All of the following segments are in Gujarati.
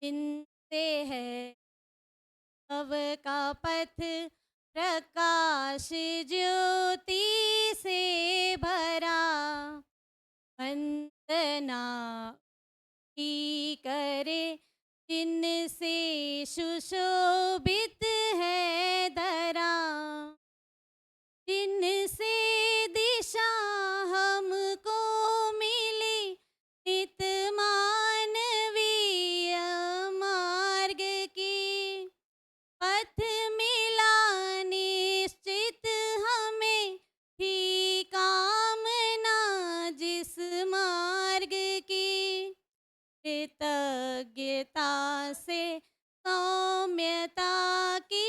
जिनसे है नव का पथ, प्रकाश ज्योति से भरा। वंदना की करे जिनसे सुशोभित है धरा। जिनसे दिशा हमको मिली नित मानवीय मार्ग की। पथ मिला निश्चित हमें थी कामना जिस मार्ग की। कृतज्ञता से सौम्यता की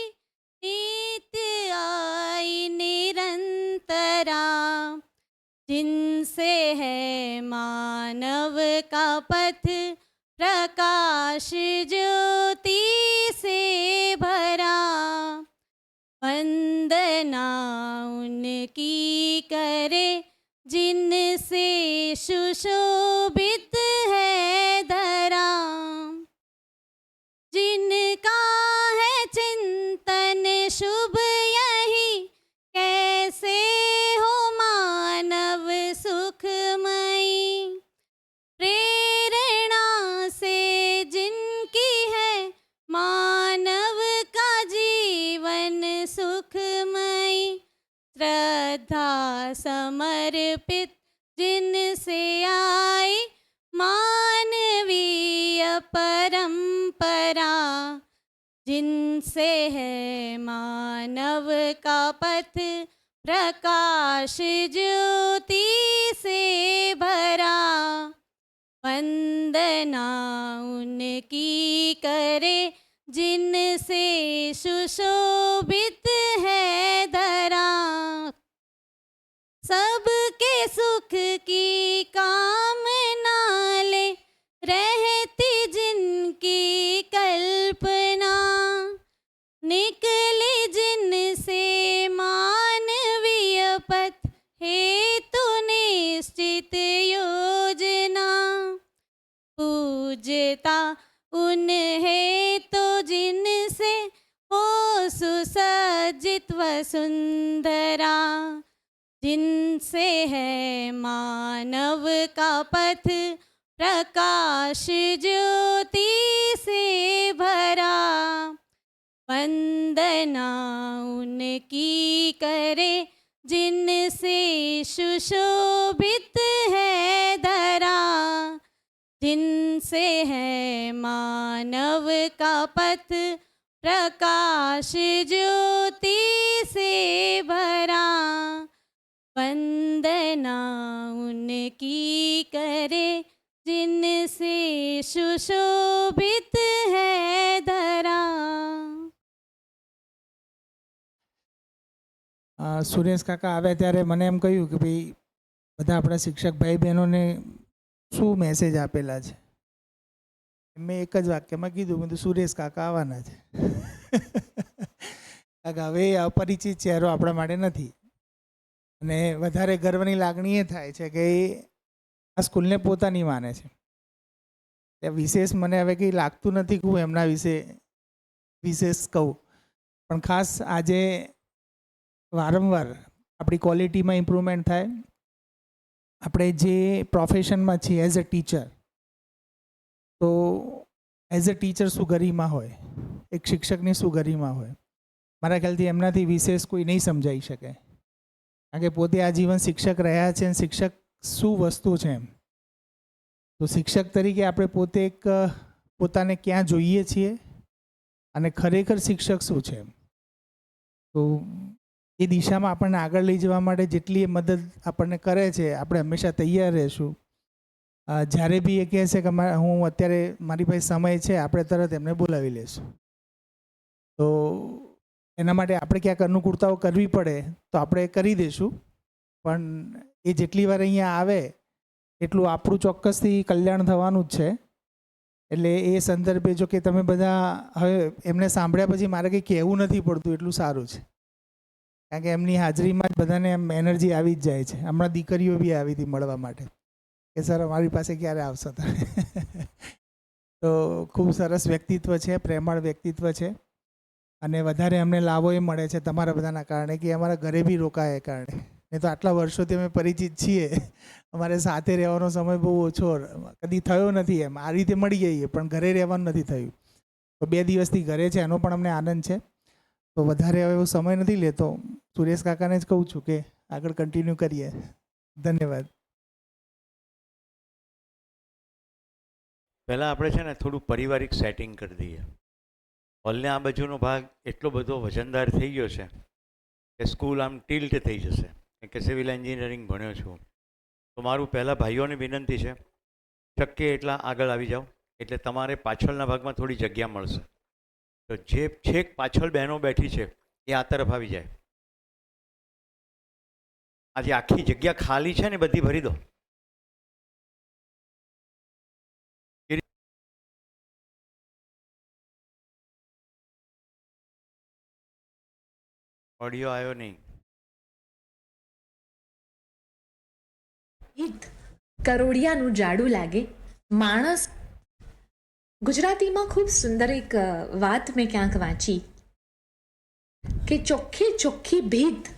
नित्य आई निरंतरा। जिनसे है मानव का पथ, प्रकाश ज्योति से भरा। वंदना उनकी करे जिनसे सुशोभित है धरा। जिनका है चिंतन शुभ यही, कैसे हो मानव सुखमयी। प्रेरणा से जिनकी है मानव का जीवन सुखमयी। श्रद्धा समर्पित जिनसे आई मानवीय परंपरा। जिनसे है मानव का पथ, प्रकाश ज्योति से भरा। वंदना उनकी करे जिनसे सुशोभित है धरा। सबके सुख की कामना ले रहती जिनकी कल्पना। निकली जिनसे मानवीय पथ, हेतु निश्चित योजना। पूजता उन्हें तो जिनसे हो सुसज्जित वसुंधरा। जिनसे है मानव का पथ, प्रकाश ज्योति से भरा। वंदना उनकी करे जिनसे सुशोभित है धरा। जिनसे है मानव का पथ, प्रकाश ज्योति से भरा। वंदना उनकी करे जिनसे सुशोभित है धरा। સુરેશ કાકા આવ્યા ત્યારે મને એમ કહ્યું કે ભાઈ બધા આપણા શિક્ષક ભાઈ બહેનોને શું મેસેજ આપેલા છે. મેં એક જ વાક્યમાં કીધું, મેં તો સુરેશ કાકા આવવાના છે. કાકા હવે અપરિચિત ચહેરો આપણા માટે નથી. અને વધારે ગર્વની લાગણી એ થાય છે કે આ સ્કૂલને પોતાની માને છે. વિશેષ મને હવે કંઈ લાગતું નથી કે હું એમના વિશે વિશેષ કહું, પણ ખાસ આજે વારંવાર આપણી ક્વોલિટીમાં ઇમ્પ્રુવમેન્ટ થાય. આપણે જે પ્રોફેશનમાં છીએ એઝ અ ટીચર, તો એઝ અ ટીચર શું ગરિમા હોય, એક શિક્ષકની શું ગરિમા હોય, મારા ખ્યાલથી એમનાથી વિશેષ કોઈ નહીં સમજાઈ શકે. કારણ કે પોતે આજીવન શિક્ષક રહ્યા છે અને શિક્ષક શું વસ્તુ છે એમ. તો શિક્ષક તરીકે આપણે પોતે એક પોતાને ક્યાં જોઈએ છીએ અને ખરેખર શિક્ષક શું છે એમ. તો એ દિશામાં આપણને આગળ લઈ જવા માટે જેટલી મદદ આપણને કરે છે, આપણે હંમેશા તૈયાર રહીશું. જ્યારે બી એ કહે છે કે હું અત્યારે મારી પાસે સમય છે, આપણે તરત એમને બોલાવી લઈશું. તો એના માટે આપણે ક્યાંક અનુકૂળતાઓ કરવી પડે તો આપણે કરી દઈશું. પણ એ જેટલી વાર અહીંયા આવે એટલું આપણું ચોક્કસથી કલ્યાણ થવાનું જ છે. એટલે એ સંદર્ભે જો કે તમે બધા હવે એમને સાંભળ્યા પછી મારે કંઈ કહેવું નથી પડતું, એટલું સારું છે. કારણ કે એમની હાજરીમાં જ બધાને એમ એનર્જી આવી જ જાય છે. હમણાં દીકરીઓ બી આવી હતી મળવા માટે કે સર અમારી પાસે ક્યારે આવશો તમે. તો ખૂબ સરસ વ્યક્તિત્વ છે, પ્રેમાળ વ્યક્તિત્વ છે અને વધારે અમને લાભો એ મળે છે તમારા બધાના કારણે કે અમારા ઘરે બી રોકાય એ કારણે. નહીં તો આટલા વર્ષોથી અમે પરિચિત છીએ, અમારે સાથે રહેવાનો સમય બહુ ઓછો કદી થયો નથી. એમ આ રીતે મળી જઈએ પણ ઘરે રહેવાનું નથી થયું. તો 2 દિવસથી ઘરે છે એનો પણ અમને આનંદ છે. તો વધારે હવે એવો સમય નથી લેતો, સુરેશ કાકાને જ કહું છું કે આગળ કન્ટિન્યુ કરીએ. ધન્યવાદ. પહેલાં આપણે છે ને થોડું પારિવારિક સેટિંગ કરી દઈએ. હોલને આ બાજુનો ભાગ એટલો બધો વજનદાર થઈ ગયો છે કે સ્કૂલ આમ ટિલ્ટ થઈ જશે, કે સિવિલ એન્જિનિયરિંગ ભણ્યો છું. તો મારું પહેલાં ભાઈઓને વિનંતી છે, શક્ય એટલા આગળ આવી જાઓ, એટલે તમારે પાછળના ભાગમાં થોડી જગ્યા મળશે. તો જે છેક પાછળ બહેનો બેઠી છે એ આ તરફ આવી જાય. આ જે આખી જગ્યા ખાલી છે ને બધી ભરી દો. ઓડિયો આવ્યો નહીં. કરોડિયાનું જાડું લાગે માણસ. ગુજરાતીમાં ખૂબ સુંદર એક વાત મેં ક્યાંક વાંચી કે ચોખ્ખી ચોખ્ખી ભીત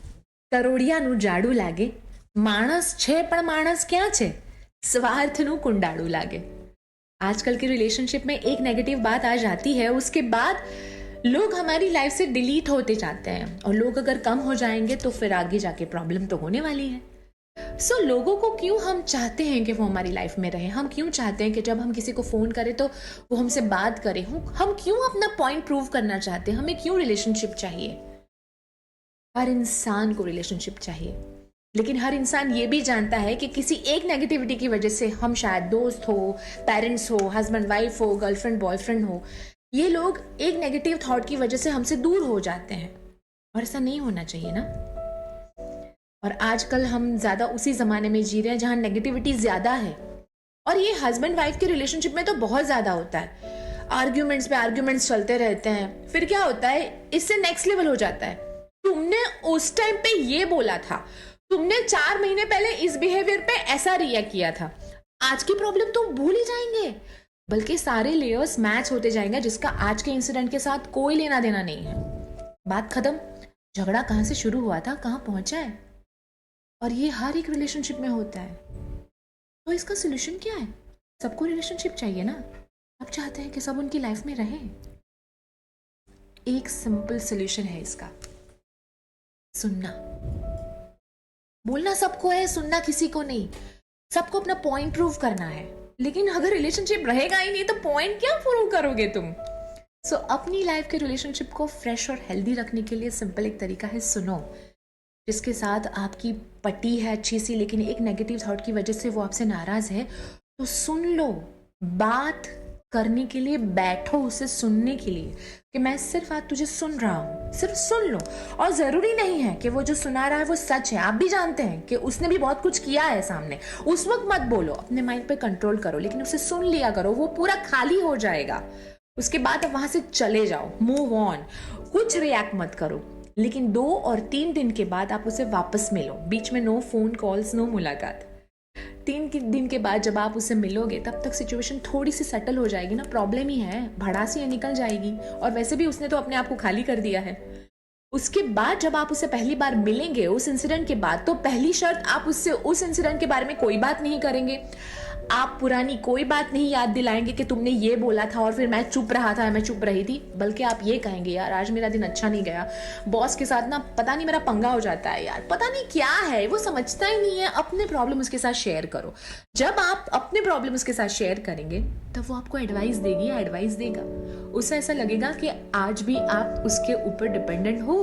કરોડિયાનું જાડું લાગે, માણસ છે પણ માણસ ક્યાં છે, स्वार्थનું कुंडाड़ू लागे. आजकल के रिलेशनशिप में एक नेगेटिव बात आ जाती है, उसके बाद लोग हमारी लाइफ से डिलीट होते जाते हैं, और लोग अगर कम हो जाएंगे तो फिर आगे जाके प्रॉब्लम तो होने वाली है. सो लोगों को क्यों हम चाहते हैं कि वो हमारी लाइफ में रहें, हम क्यों चाहते हैं कि जब हम किसी को फ़ोन करें तो वो हमसे बात करें, हम क्यों अपना पॉइंट प्रूव करना चाहते हैं, हमें क्यों रिलेशनशिप चाहिए. हर इंसान को रिलेशनशिप चाहिए, लेकिन हर इंसान ये भी जानता है कि किसी एक नेगेटिविटी की वजह से हम शायद दोस्त हो, पेरेंट्स हो, हस्बैंड वाइफ हो, गर्लफ्रेंड बॉयफ्रेंड हो, ये लोग एक नेगेटिव थॉट की वजह से हमसे दूर हो जाते हैं, और ऐसा नहीं होना चाहिए ना. और आजकल हम ज़्यादा उसी ज़माने में जी रहे हैं जहाँ नेगेटिविटी ज़्यादा है, और ये हस्बैंड वाइफ के रिलेशनशिप में तो बहुत ज़्यादा होता है. आर्ग्यूमेंट्स पे आर्ग्यूमेंट्स चलते रहते हैं, फिर क्या होता है, इससे नेक्स्ट लेवल हो जाता है. तुमने उस टाइम पे ये बोला था, तुमने 4 महीने पहले इस बिहेवियर पे ऐसा रिएक्ट किया था, आज की प्रॉब्लम तो भूल ही जाएंगे, बल्कि सारे लेयर्स मैच होते जाएंगे जिसका आज के इंसिडेंट के साथ कोई लेना देना नहीं है. बात खत्म. झगड़ा कहाँ से शुरू हुआ था, कहाँ पहुंचा है, और ये हर एक रिलेशनशिप में होता है. तो इसका सोल्यूशन क्या है. सबको रिलेशनशिप चाहिए ना, आप चाहते हैं कि सब उनकी लाइफ में रहें. एक सिंपल सोल्यूशन है इसका, सुनना. बोलना सबको है, सुनना किसी को नहीं. सबको अपना पॉइंट प्रूव करना है, लेकिन अगर रिलेशनशिप रहेगा ही नहीं तो पॉइंट क्या प्रूव करोगे तुम. सो अपनी लाइफ के रिलेशनशिप को फ्रेश और हेल्दी रखने के लिए सिंपल एक तरीका है, सुनो. जिसके साथ आपकी पटी है अच्छी सी, लेकिन एक नेगेटिव थॉट की वजह से वो आपसे नाराज है, तो सुन लो. बात करने के लिए बैठो, उसे सुनने के लिए, कि मैं सिर्फ आज तुझे सुन रहा हूँ, सिर्फ सुन लो. और ज़रूरी नहीं है कि वो जो सुना रहा है वो सच है, आप भी जानते हैं कि उसने भी बहुत कुछ किया है सामने. उस वक्त मत बोलो, अपने माइंड पे कंट्रोल करो, लेकिन उसे सुन लिया करो, वो पूरा खाली हो जाएगा. उसके बाद अब वहाँ से चले जाओ, मूव ऑन, कुछ रिएक्ट मत करो. लेकिन 2 और 3 दिन के बाद आप उसे वापस मिलो. बीच में नो फोन कॉल्स, नो मुलाकात. 3 दिन के बाद जब आप उससे मिलोगे तब तक सिचुएशन थोड़ी सी सेटल हो जाएगी ना. प्रॉब्लम ही है, भड़ास ही निकल जाएगी, और वैसे भी उसने तो अपने आप को खाली कर दिया है. उसके बाद जब आप उससे पहली बार मिलेंगे उस इंसिडेंट के बाद, तो पहली शर्त, आप उससे उस इंसिडेंट के बारे में कोई बात नहीं करेंगे. आप पुरानी कोई बात नहीं याद दिलाएंगे कि तुमने ये बोला था और फिर मैं चुप रहा था, मैं चुप रही थी. बल्कि आप ये कहेंगे, यार आज मेरा दिन अच्छा नहीं गया, बॉस के साथ ना पता नहीं मेरा पंगा हो जाता है, यार पता नहीं क्या है, वो समझता ही नहीं है. अपने प्रॉब्लम उसके साथ शेयर करो. जब आप अपने प्रॉब्लम उसके साथ शेयर करेंगे तब वो आपको एडवाइस देगी या एडवाइस देगा. उसे ऐसा लगेगा कि आज भी आप उसके ऊपर डिपेंडेंट हो,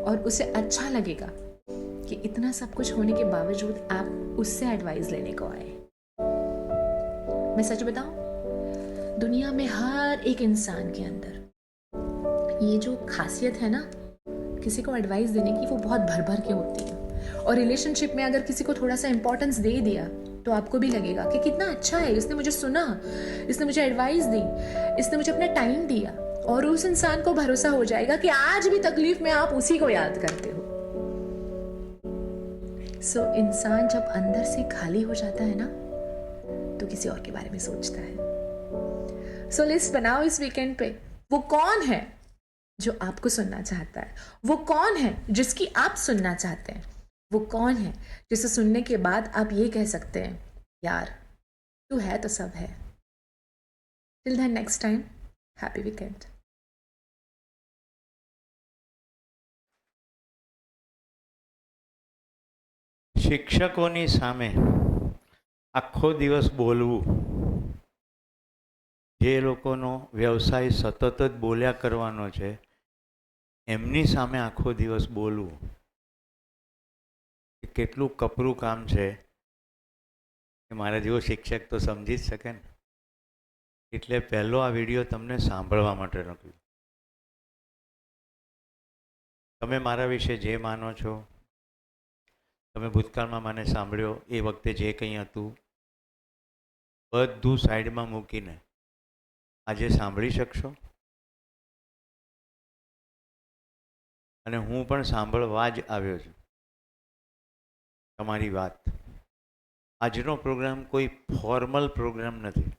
और उसे अच्छा लगेगा कि इतना सब कुछ होने के बावजूद आप उससे एडवाइस लेने को आए. मैं सच बताऊं, दुनिया में हर एक इंसान के अंदर ये जो खासियत है ना, किसी को एडवाइस देने की, वो बहुत भर भर के होती है. और रिलेशनशिप में अगर किसी को थोड़ा सा इंपॉर्टेंस दे दिया तो आपको भी लगेगा कि कितना अच्छा है, इसने मुझे सुना, इसने मुझे एडवाइस दी, इसने मुझे अपना टाइम दिया. और उस इंसान को भरोसा हो जाएगा कि आज भी तकलीफ में आप उसी को याद करते हो. सो इंसान जब अंदर से खाली हो जाता है ना, तो किसी और के बारे में सोचता है. सो लिस्ट बनाओ इस वीकेंड पे, वो कौन है जो आपको सुनना चाहता है, वो कौन है जिसकी आप सुनना चाहते हैं, वो कौन है जिसे सुनने के बाद आप ये कह सकते हैं यार तू है तो सब है। Till then next time, happy weekend. શિક્ષકોની સામે આખો દિવસ બોલવું, જે લોકોનો વ્યવસાય સતત જ બોલ્યા કરવાનો છે, એમની સામે આખો દિવસ બોલવું એ કેટલું કપરું કામ છે એ મારા જેવો શિક્ષક તો સમજી જ શકે ને. એટલે પહેલો આ વિડીયો તમને સાંભળવા માટે લખ્યું. તમે મારા વિશે જે માનો છો, તમે ભૂતકાળમાં મને સાંભળ્યો એ વખતે જે કંઈ હતું બધું સાઈડમાં મૂકીને આજે સાંભળી શકશો. અને હું પણ સાંભળવા જ આવ્યો છું તમારી વાત. આજનો પ્રોગ્રામ કોઈ ફોર્મલ પ્રોગ્રામ નથી.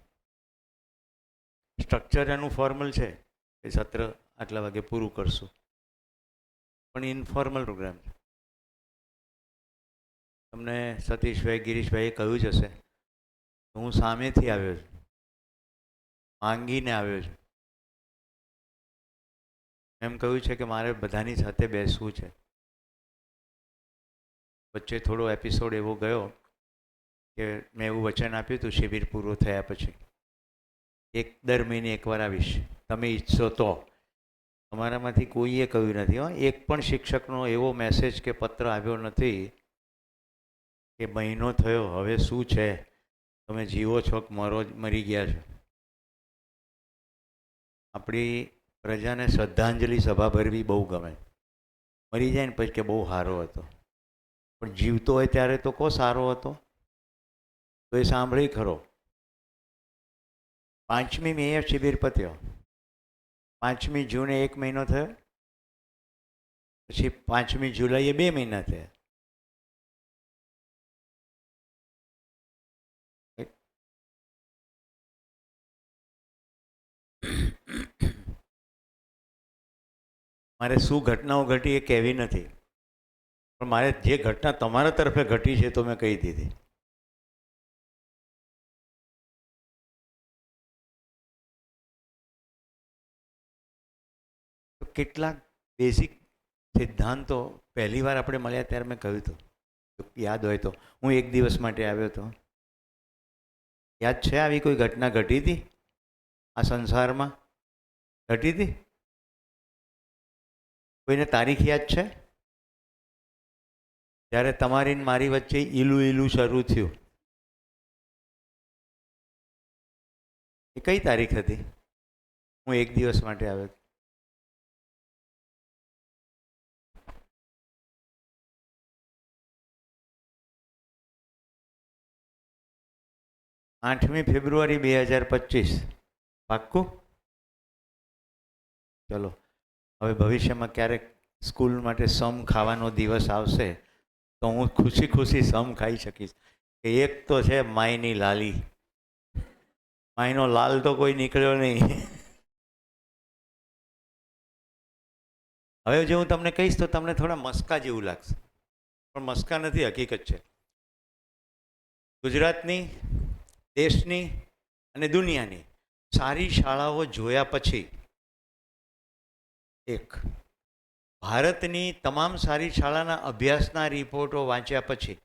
સ્ટ્રક્ચર એનું ફોર્મલ છે એ સત્ર આટલા વાગે પૂરું કરશું, પણ ઇનફોર્મલ પ્રોગ્રામ છે. તમને સતીશભાઈ ગિરીશભાઈએ કહ્યું જ હશે, હું સામેથી આવ્યો છું, માંગીને આવ્યો છું. એમ કહ્યું છે કે મારે બધાની સાથે બેસવું છે. વચ્ચે થોડો એપિસોડ એવો ગયો કે મેં એવું વચન આપ્યું હતું શિબિર પૂરું થયા પછી દર મહિને એકવાર આવીશ, તમે ઈચ્છો તો. તમારામાંથી કોઈએ કહ્યું નથી હો, એક પણ શિક્ષકનો એવો મેસેજ કે પત્ર આવ્યો નથી કે મહિનો થયો હવે શું છે, તમે જીવો છો કે મરી ગયા છો. આપણી પ્રજાને શ્રદ્ધાંજલિ સભા ભરવી બહુ ગમે. મરી જાય ને પછી કે બહુ સારો હતો, પણ જીવતો હોય ત્યારે તો કો સારો હતો. તો એ સાંભળી ખરો. 5મી મે શિબિર પત્યો, 5મી જૂને 1 મહિનો થયો, પછી 5મી જુલાઈએ 2 મહિના થયા. મારે શું ઘટનાઓ ઘટી એ કહેવી નથી, પણ મારે જે ઘટના તમારા તરફે ઘટી છે તો મેં કહી દીધી. કેટલાક બેઝિક સિદ્ધાંતો પહેલી વાર આપણે મળ્યા ત્યારે મેં કહ્યું હતું, યાદ હોય તો. હું 1 દિવસ માટે આવ્યો હતો. યાદ છે આવી કોઈ ઘટના ઘટી હતી આ સંસારમાં? ઘટી હતી? કોઈને તારીખ યાદ છે જ્યારે તમારી ને મારી વચ્ચે ઈલું ઈલું શરૂ થયું? એ કઈ તારીખ હતી? હું 1 દિવસ માટે આવ્યો હતો. આઠમી ફેબ્રુઆરી 2025. પાક્કું? ચલો, હવે ભવિષ્યમાં ક્યારેક સ્કૂલ માટે સમ ખાવાનો દિવસ આવશે તો હું ખુશી ખુશી સમ ખાઈ શકીશ. કે એક તો છે માયની લાલી, માયનો લાલ તો કોઈ નીકળ્યો નહીં. હવે જે હું તમને કહીશ તો તમને થોડા મસ્કા જેવું લાગશે, પણ મસ્કા નથી, હકીકત છે. ગુજરાતની, દેશની અને દુનિયાની સારી શાળાઓ જોયા પછી, એક ભારતની તમામ સારી શાળાના અભ્યાસના રિપોર્ટો વાંચ્યા પછી,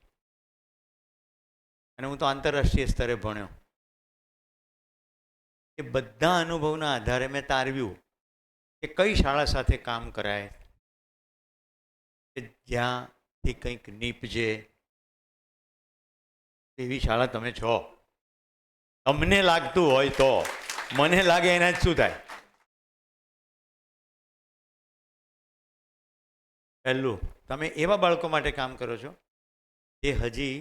અને હું તો આંતરરાષ્ટ્રીય સ્તરે ભણ્યો, એ બધા અનુભવના આધારે મેં તારવ્યું કે કઈ શાળા સાથે કામ કરાય કે જ્યાંથી કંઈક નીપજે. એવી શાળા તમે છો. તમને લાગતું હોય તો, મને લાગે એના જ શું થાય. પહેલું, તમે એવા બાળકો માટે કામ કરો છો જે હજી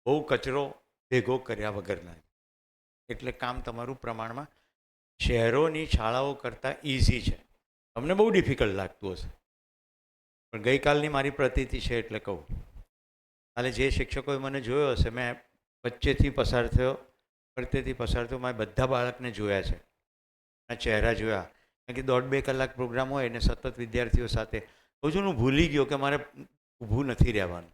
બહુ કચરો ભેગો કર્યા વગરના, એટલે કામ તમારું પ્રમાણમાં શહેરોની શાળાઓ કરતાં ઇઝી છે. તમને બહુ ડિફિકલ્ટ લાગતું હશે, પણ ગઈકાલની મારી પ્રતીતિ છે એટલે કહું. કાલે જે શિક્ષકોએ મને જોયો હશે, મેં વચ્ચેથી પસાર થયો ફરતેથી પસાર તો મારે બધા બાળકને જોયા છે, આ ચહેરા જોયા. કારણ કે 1.5-2 કલાક પ્રોગ્રામ હોય અને સતત વિદ્યાર્થીઓ સાથે કહું છું, હું ભૂલી ગયો કે મારે ઊભું નથી રહેવાનું.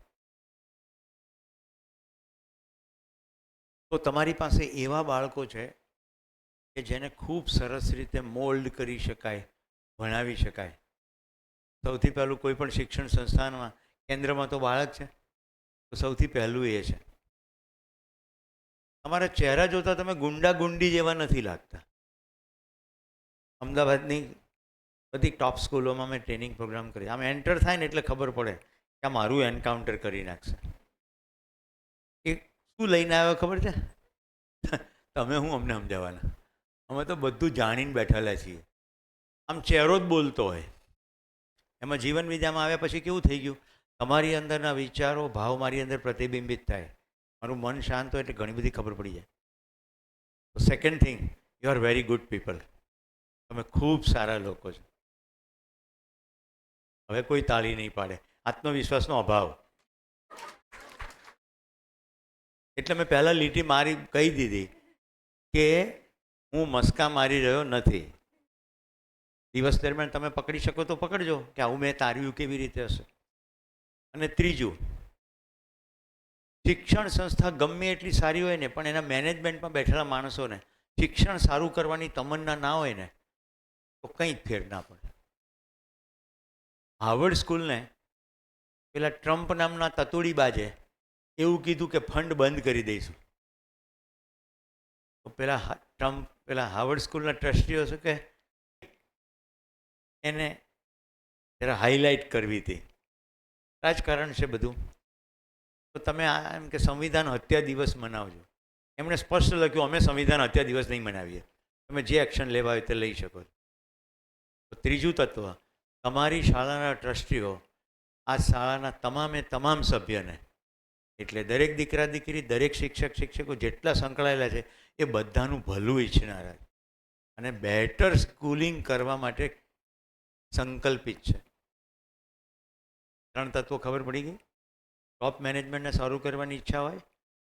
તો તમારી પાસે એવા બાળકો છે કે જેને ખૂબ સરસ રીતે મોલ્ડ કરી શકાય, ભણાવી શકાય. સૌથી પહેલું કોઈ પણ શિક્ષણ સંસ્થાનમાં કેન્દ્રમાં તો બાળક છે, તો સૌથી પહેલું એ છે. તમારા ચહેરા જોતા તમે ગુંડા ગુંડી જેવા નથી લાગતા. અમદાવાદની બધી ટોપ સ્કૂલોમાં મેં ટ્રેનિંગ પ્રોગ્રામ કરી. આમ એન્ટર થાય ને એટલે ખબર પડે કે આ મારું એન્કાઉન્ટર કરી નાખશે. એ શું લઈને આવ્યો ખબર છે? તમે હું અમને સમજાવવાના? અમે તો બધું જાણીને બેઠેલા છીએ. આમ ચહેરો જ બોલતો હોય. એમાં જીવન વિદ્યામાં આવ્યા પછી કેવું થઈ ગયું, તમારી અંદરના વિચારો, ભાવ મારી અંદર પ્રતિબિંબિત થાય. મારું મન શાંત હોય એટલે ઘણી બધી ખબર પડી જાય. તો second thing, you are very good people. તમે ખૂબ સારા લોકો છો. હવે કોઈ તાળી નહીં પાડે. આત્મવિશ્વાસનો અભાવ. એટલે મેં પહેલાં લીટી મારી કહી દીધી કે હું મસ્કા મારી રહ્યો નથી. દિવસ દરમિયાન તમે પકડી શકો તો પકડજો કે આવું મેં તાર્યું કેવી રીતે હશે. અને ત્રીજું, શિક્ષણ સંસ્થા ગમે એટલી સારી હોય ને, પણ એના મેનેજમેન્ટમાં બેઠેલા માણસોને શિક્ષણ સારું કરવાની તમન્ના ના હોય ને, તો કંઈ જ ફેર ના પડે. હાર્વર્ડ સ્કૂલને પેલા ટ્રમ્પ નામના તતુડીબાજે એવું કીધું કે ફંડ બંધ કરી દઈશું. તો પેલા હાર્વર્ડ સ્કૂલના ટ્રસ્ટીઓ શું કે એને જરા હાઇલાઇટ કરવી હતી. રાજકારણ છે બધું. તો તમે એમ કે સંવિધાન હત્યા દિવસ મનાવજો. એમણે સ્પષ્ટ લખ્યું અમે સંવિધાન હત્યા દિવસ નહીં મનાવીએ, તમે જે એક્શન લેવા હોય તે લઈ શકો. તો ત્રીજું તત્વ, તમારી શાળાના ટ્રસ્ટીઓ આ શાળાના તમામ સભ્યને, એટલે દરેક દીકરા દીકરી, દરેક શિક્ષક શિક્ષકો જેટલા સંકળાયેલા છે એ બધાનું ભલું ઈચ્છનારા અને બેટર સ્કૂલિંગ કરવા માટે સંકલ્પિત છે. 3 તત્વો ખબર પડી ગઈ. ટોપ મેનેજમેન્ટને સારું કરવાની ઈચ્છા હોય,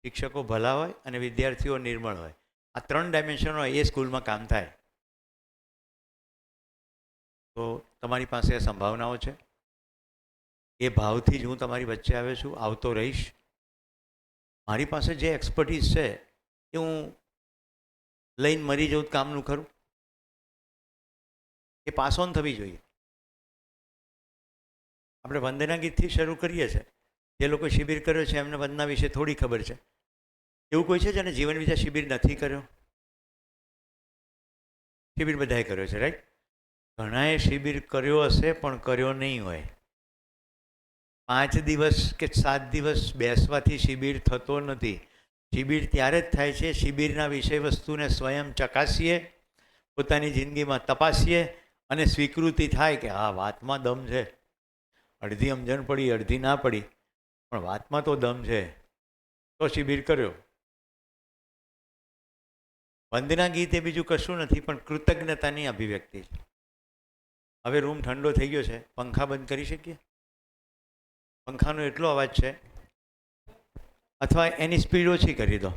શિક્ષકો ભલા હોય અને વિદ્યાર્થીઓ નિર્મળ હોય. આ 3 ડાયમેન્શન હોય એ સ્કૂલમાં કામ થાય. તો તમારી પાસે આ સંભાવનાઓ છે. એ ભાવથી જ હું તમારી વચ્ચે આવ્યો છું, આવતો રહીશ. મારી પાસે જે એક્સપર્ટીઝ છે એ હું લઈને મરી જવું કામનું ખરું. એ પાસ ઓન થવી જોઈએ. આપણે વંદના ગીતથી શરૂ કરીએ છીએ. જે લોકો શિબિર કર્યો છે એમને વંદના વિશે થોડી ખબર છે. એવું કોઈ છે જેને જીવન વિદ્યા શિબિર નથી કર્યો? શિબિર બધાએ કર્યો છે, રાઈટ? ઘણાએ શિબિર કર્યો હશે પણ કર્યો નહીં હોય. 5 દિવસ કે 7 દિવસ બેસવાથી શિબિર થતો નથી. શિબિર ત્યારે જ થાય છે શિબિરના વિષય વસ્તુને સ્વયં ચકાસીએ, પોતાની જિંદગીમાં તપાસીએ અને સ્વીકૃતિ થાય કે આ વાતમાં દમ છે. અડધી સમજણ પડી, અડધી ના પડી, પણ વાતમાં તો દમ છે, તો શિબિર કર્યો. વંદના ગીત એ બીજું કશું નથી પણ કૃતજ્ઞતાની અભિવ્યક્તિ છે. હવે રૂમ ઠંડો થઈ ગયો છે, પંખા બંધ કરી શકીએ? પંખાનો એટલો અવાજ છે, અથવા એની સ્પીડ ઓછી કરી દો.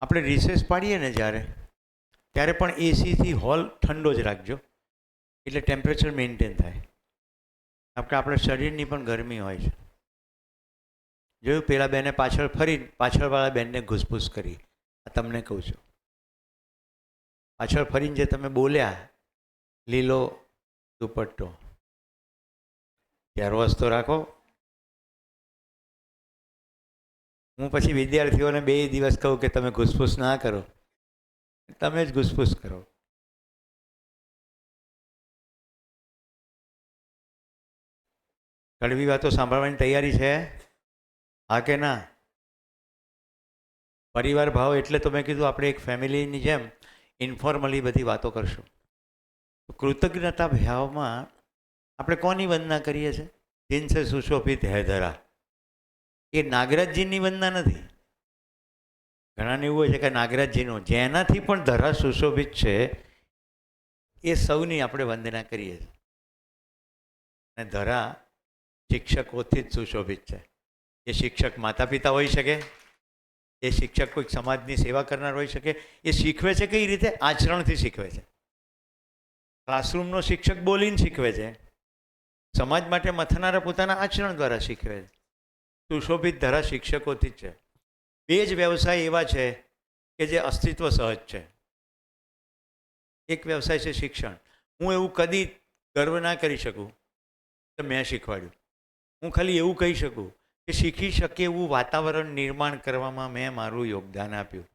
આપણે રિસેસ પાડીએ ને ત્યારે પણ એસીથી હોલ ઠંડો જ રાખજો, એટલે ટેમ્પરેચર મેન્ટેન થાય. આપણા શરીરની પણ ગરમી હોય છે. જોયું, પેલા બેને પાછળ ફરી પાછળવાળા બેનને ઘૂસપૂસ કરી. આ તમને કહું છું, પાછળ ફરીને જે તમે બોલ્યા, લીલો દુપટ્ટો, પહેરવાસ તો રાખો. હું પછી વિદ્યાર્થીઓને 2 દિવસ કહું કે તમે ઘૂસપૂસ ના કરો, તમે જ ઘૂસપૂસ કરો. કડવી વાતો સાંભળવાની તૈયારી છે? હા કે ના? પરિવાર ભાવ એટલે તો મેં કીધું આપણે એક ફેમિલીની જેમ ઇન્ફોર્મલી બધી વાતો કરશું. કૃતજ્ઞતા ભાવમાં આપણે કોની વંદના કરીએ છીએ? જીનસે સુશોભિત હે ધરા. એ નાગરાજજીની વંદના નથી. ઘણાને એવું હોય છે કે નાગરાજજીનું, જેનાથી પણ ધરા સુશોભિત છે એ સૌની આપણે વંદના કરીએ છીએ. અને ધરા શિક્ષકોથી જ સુશોભિત છે. એ શિક્ષક માતા પિતા હોઈ શકે, એ શિક્ષક કોઈક સમાજની સેવા કરનાર હોઈ શકે. એ શીખવે છે કઈ રીતે? આચરણથી શીખવે છે. ક્લાસરૂમનો શિક્ષક બોલીને શીખવે છે, સમાજ માટે મથનારા પોતાના આચરણ દ્વારા શીખવે છે. સુશોભિત ધરા શિક્ષકોથી જ છે. બે જ વ્યવસાય એવા છે કે જે અસ્તિત્વ સહજ છે. એક વ્યવસાય છે શિક્ષણ. હું એવું કદી ગર્વ ના કરી શકું કે મેં શીખવાડ્યું. હું ખાલી એવું કહી શકું કે શીખી શકે એવું વાતાવરણ નિર્માણ કરવામાં મેં મારું યોગદાન આપ્યું.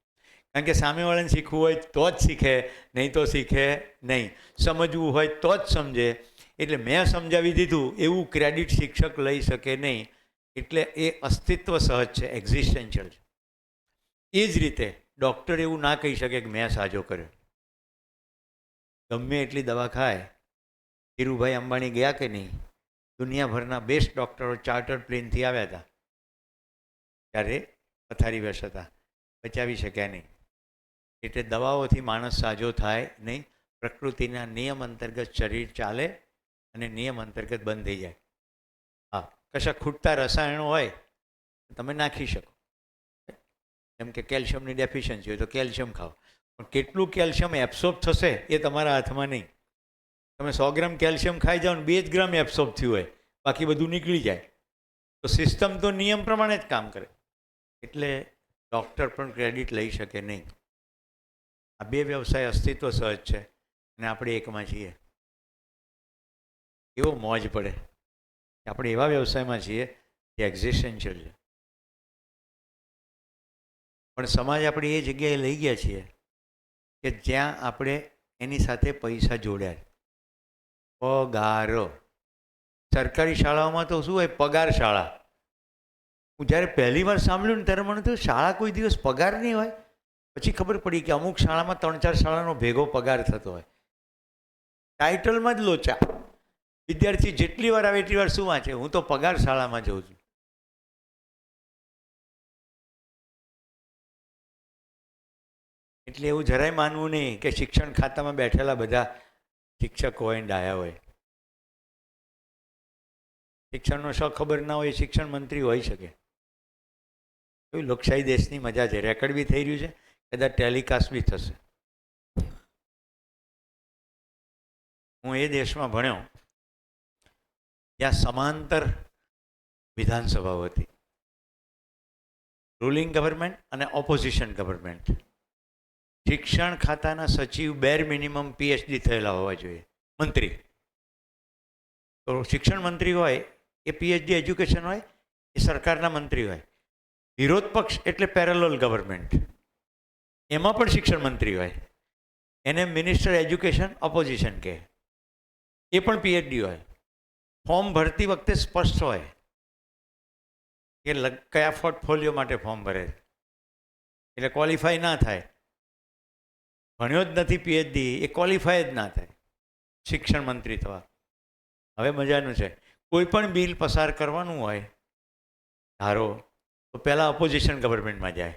કારણ કે સામેવાળાને શીખવું હોય તો જ શીખે, નહીં તો શીખે નહીં. સમજવું હોય તો જ સમજે. એટલે મેં સમજાવી દીધું એવું ક્રેડિટ શિક્ષક લઈ શકે નહીં. એટલે એ અસ્તિત્વ સહજ છે, એક્ઝિસ્ટન્શિયલ છે. એ જ રીતે ડૉક્ટર એવું ના કહી શકે કે મેં સાજો કર્યો. ગમે એટલી દવા ખાય. ધીરુભાઈ અંબાણી ગયા કે નહીં? દુનિયાભરના બેસ્ટ ડૉક્ટરો ચાર્ટર્ડ પ્લેનથી આવ્યા હતા, ત્યારે પથારીવશ હતા, બચાવી શક્યા નહીં. એટલે દવાઓથી માણસ સાજો થાય નહીં. પ્રકૃતિના નિયમ અંતર્ગત શરીર ચાલે અને નિયમ અંતર્ગત બંધ થઈ જાય. હા, કશા ખૂટતા રસાયણો હોય તમે નાખી શકો. જેમ કે કેલ્શિયમની ડેફિશિયન્સી હોય તો કેલ્શિયમ ખાઓ, પણ કેટલું કેલ્શિયમ એબ્સોર્બ થશે એ તમારા હાથમાં નહીં. તમે 100 ગ્રામ કેલ્શિયમ ખાઈ જાઓ ને 2 જ ગ્રામ એબ્સોર્બ થયું હોય, બાકી બધું નીકળી જાય. તો સિસ્ટમ તો નિયમ પ્રમાણે જ કામ કરે. એટલે ડૉક્ટર પણ ક્રેડિટ લઈ શકે નહીં. આ બે વ્યવસાય અસ્તિત્વ સહજ છે અને આપણે એકમાં છીએ. એવો મોજ પડે કે આપણે એવા વ્યવસાયમાં છીએ જે એક્ઝિસ્ટન્શિયલ છે. પણ સમાજ આપણે એ જગ્યાએ લઈ ગયા છીએ કે જ્યાં આપણે એની સાથે પૈસા જોડ્યા. પગાર. સરકારી શાળાઓમાં તો શું હોય? પગાર શાળા. હું જ્યારે પહેલી વાર સાંભળ્યું ને ત્યારે મને થયું શાળા કોઈ દિવસ પગાર નહીં હોય. પછી ખબર પડી કે અમુક શાળામાં 3-4 શાળાનો ભેગો પગાર થતો હોય. ટાઇટલમાં જ લોચા. વિદ્યાર્થી જેટલી વાર આવે એટલી વાર શું વાંચે? હું તો પગાર શાળામાં જઉં છું. એટલે એવું જરાય માનવું નહીં કે શિક્ષણ ખાતામાં બેઠેલા બધા શિક્ષકો હોય ને ડાયા હોય. શિક્ષણનો શોખ ખબર ના હોય શિક્ષણ મંત્રી હોઈ શકે. એવી લોકશાહી દેશની મજા છે. રેકોર્ડ બી થઈ રહ્યું છે, કદાચ ટેલિકાસ્ટ બી થશે. હું એ દેશમાં ભણ્યો ત્યાં સમાંતર વિધાનસભાઓ હતી. રૂલિંગ ગવર્મેન્ટ અને ઓપોઝિશન ગવર્મેન્ટ. શિક્ષણ ખાતાના સચિવ બેર મિનિમમ PhD થયેલા હોવા જોઈએ. મંત્રી તો શિક્ષણ મંત્રી હોય એ PhD એજ્યુકેશન હોય, એ સરકારના મંત્રી હોય. વિરોધ પક્ષ એટલે પેરેલલ ગવર્મેન્ટ, એમાં પણ શિક્ષણ મંત્રી હોય. એને મિનિસ્ટર એજ્યુકેશન ઓપોઝિશન કહે. એ પણ PhD હોય. ફોર્મ ભરતી વખતે સ્પષ્ટ હોય કે કયા પોર્ટફોલિયો માટે ફોર્મ ભરે છે. એટલે ક્વોલિફાય ના થાય. ભણ્યો જ નથી PhD એ ક્વોલિફાય જ ના થાય શિક્ષણ મંત્રી થવા. હવે મજાનું છે, કોઈ પણ બિલ પસાર કરવાનું હોય ધારો તો પહેલાં ઓપોઝિશન ગવર્મેન્ટમાં જાય.